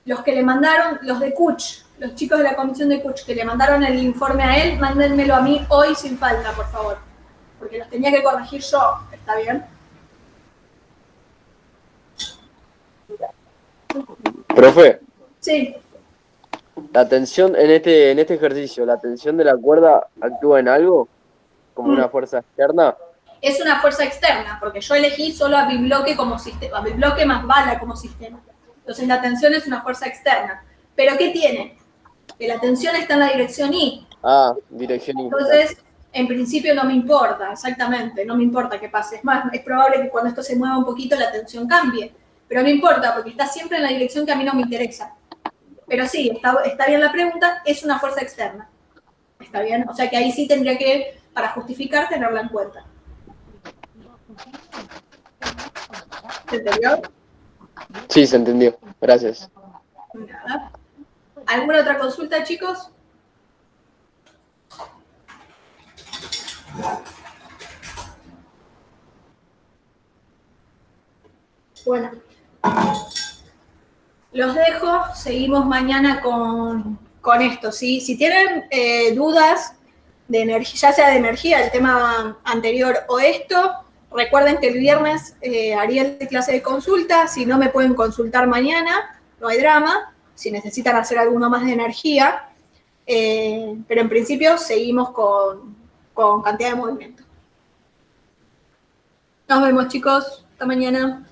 los que le mandaron, los de Kuch, los chicos de la comisión de Kuch que le mandaron el informe a él, mándenmelo a mí hoy sin falta, por favor. Porque los tenía que corregir yo, ¿está bien? Profe, Sí, la tensión en este ejercicio, ¿la tensión de la cuerda actúa en algo? ¿Como una fuerza externa? es una fuerza externa, porque yo elegí solo a bibloque como sistema, a bibloque más bala como sistema. Entonces la tensión es una fuerza externa. ¿Pero qué tiene? Que la tensión está en la dirección I. Ah, dirección inversa. Entonces, en principio no me importa, exactamente, no me importa que pase. Es más, es probable que cuando esto se mueva un poquito la tensión cambie. Pero no importa, porque está siempre en la dirección que a mí no me interesa. Pero sí, está bien la pregunta, es una fuerza externa. ¿Está bien? O sea que ahí sí tendría que, para justificar, tenerla en cuenta. ¿Se entendió? Sí, se entendió. Gracias. Nada. ¿Alguna otra consulta, chicos? Bueno. Los dejo, seguimos mañana con esto, ¿sí? Si tienen dudas de energía, ya sea de energía, el tema anterior o esto, recuerden que el viernes Ariel de clase de consulta, si no me pueden consultar mañana, no hay drama, si necesitan hacer alguno más de energía, pero en principio seguimos con cantidad de movimiento. Nos vemos, chicos, hasta mañana.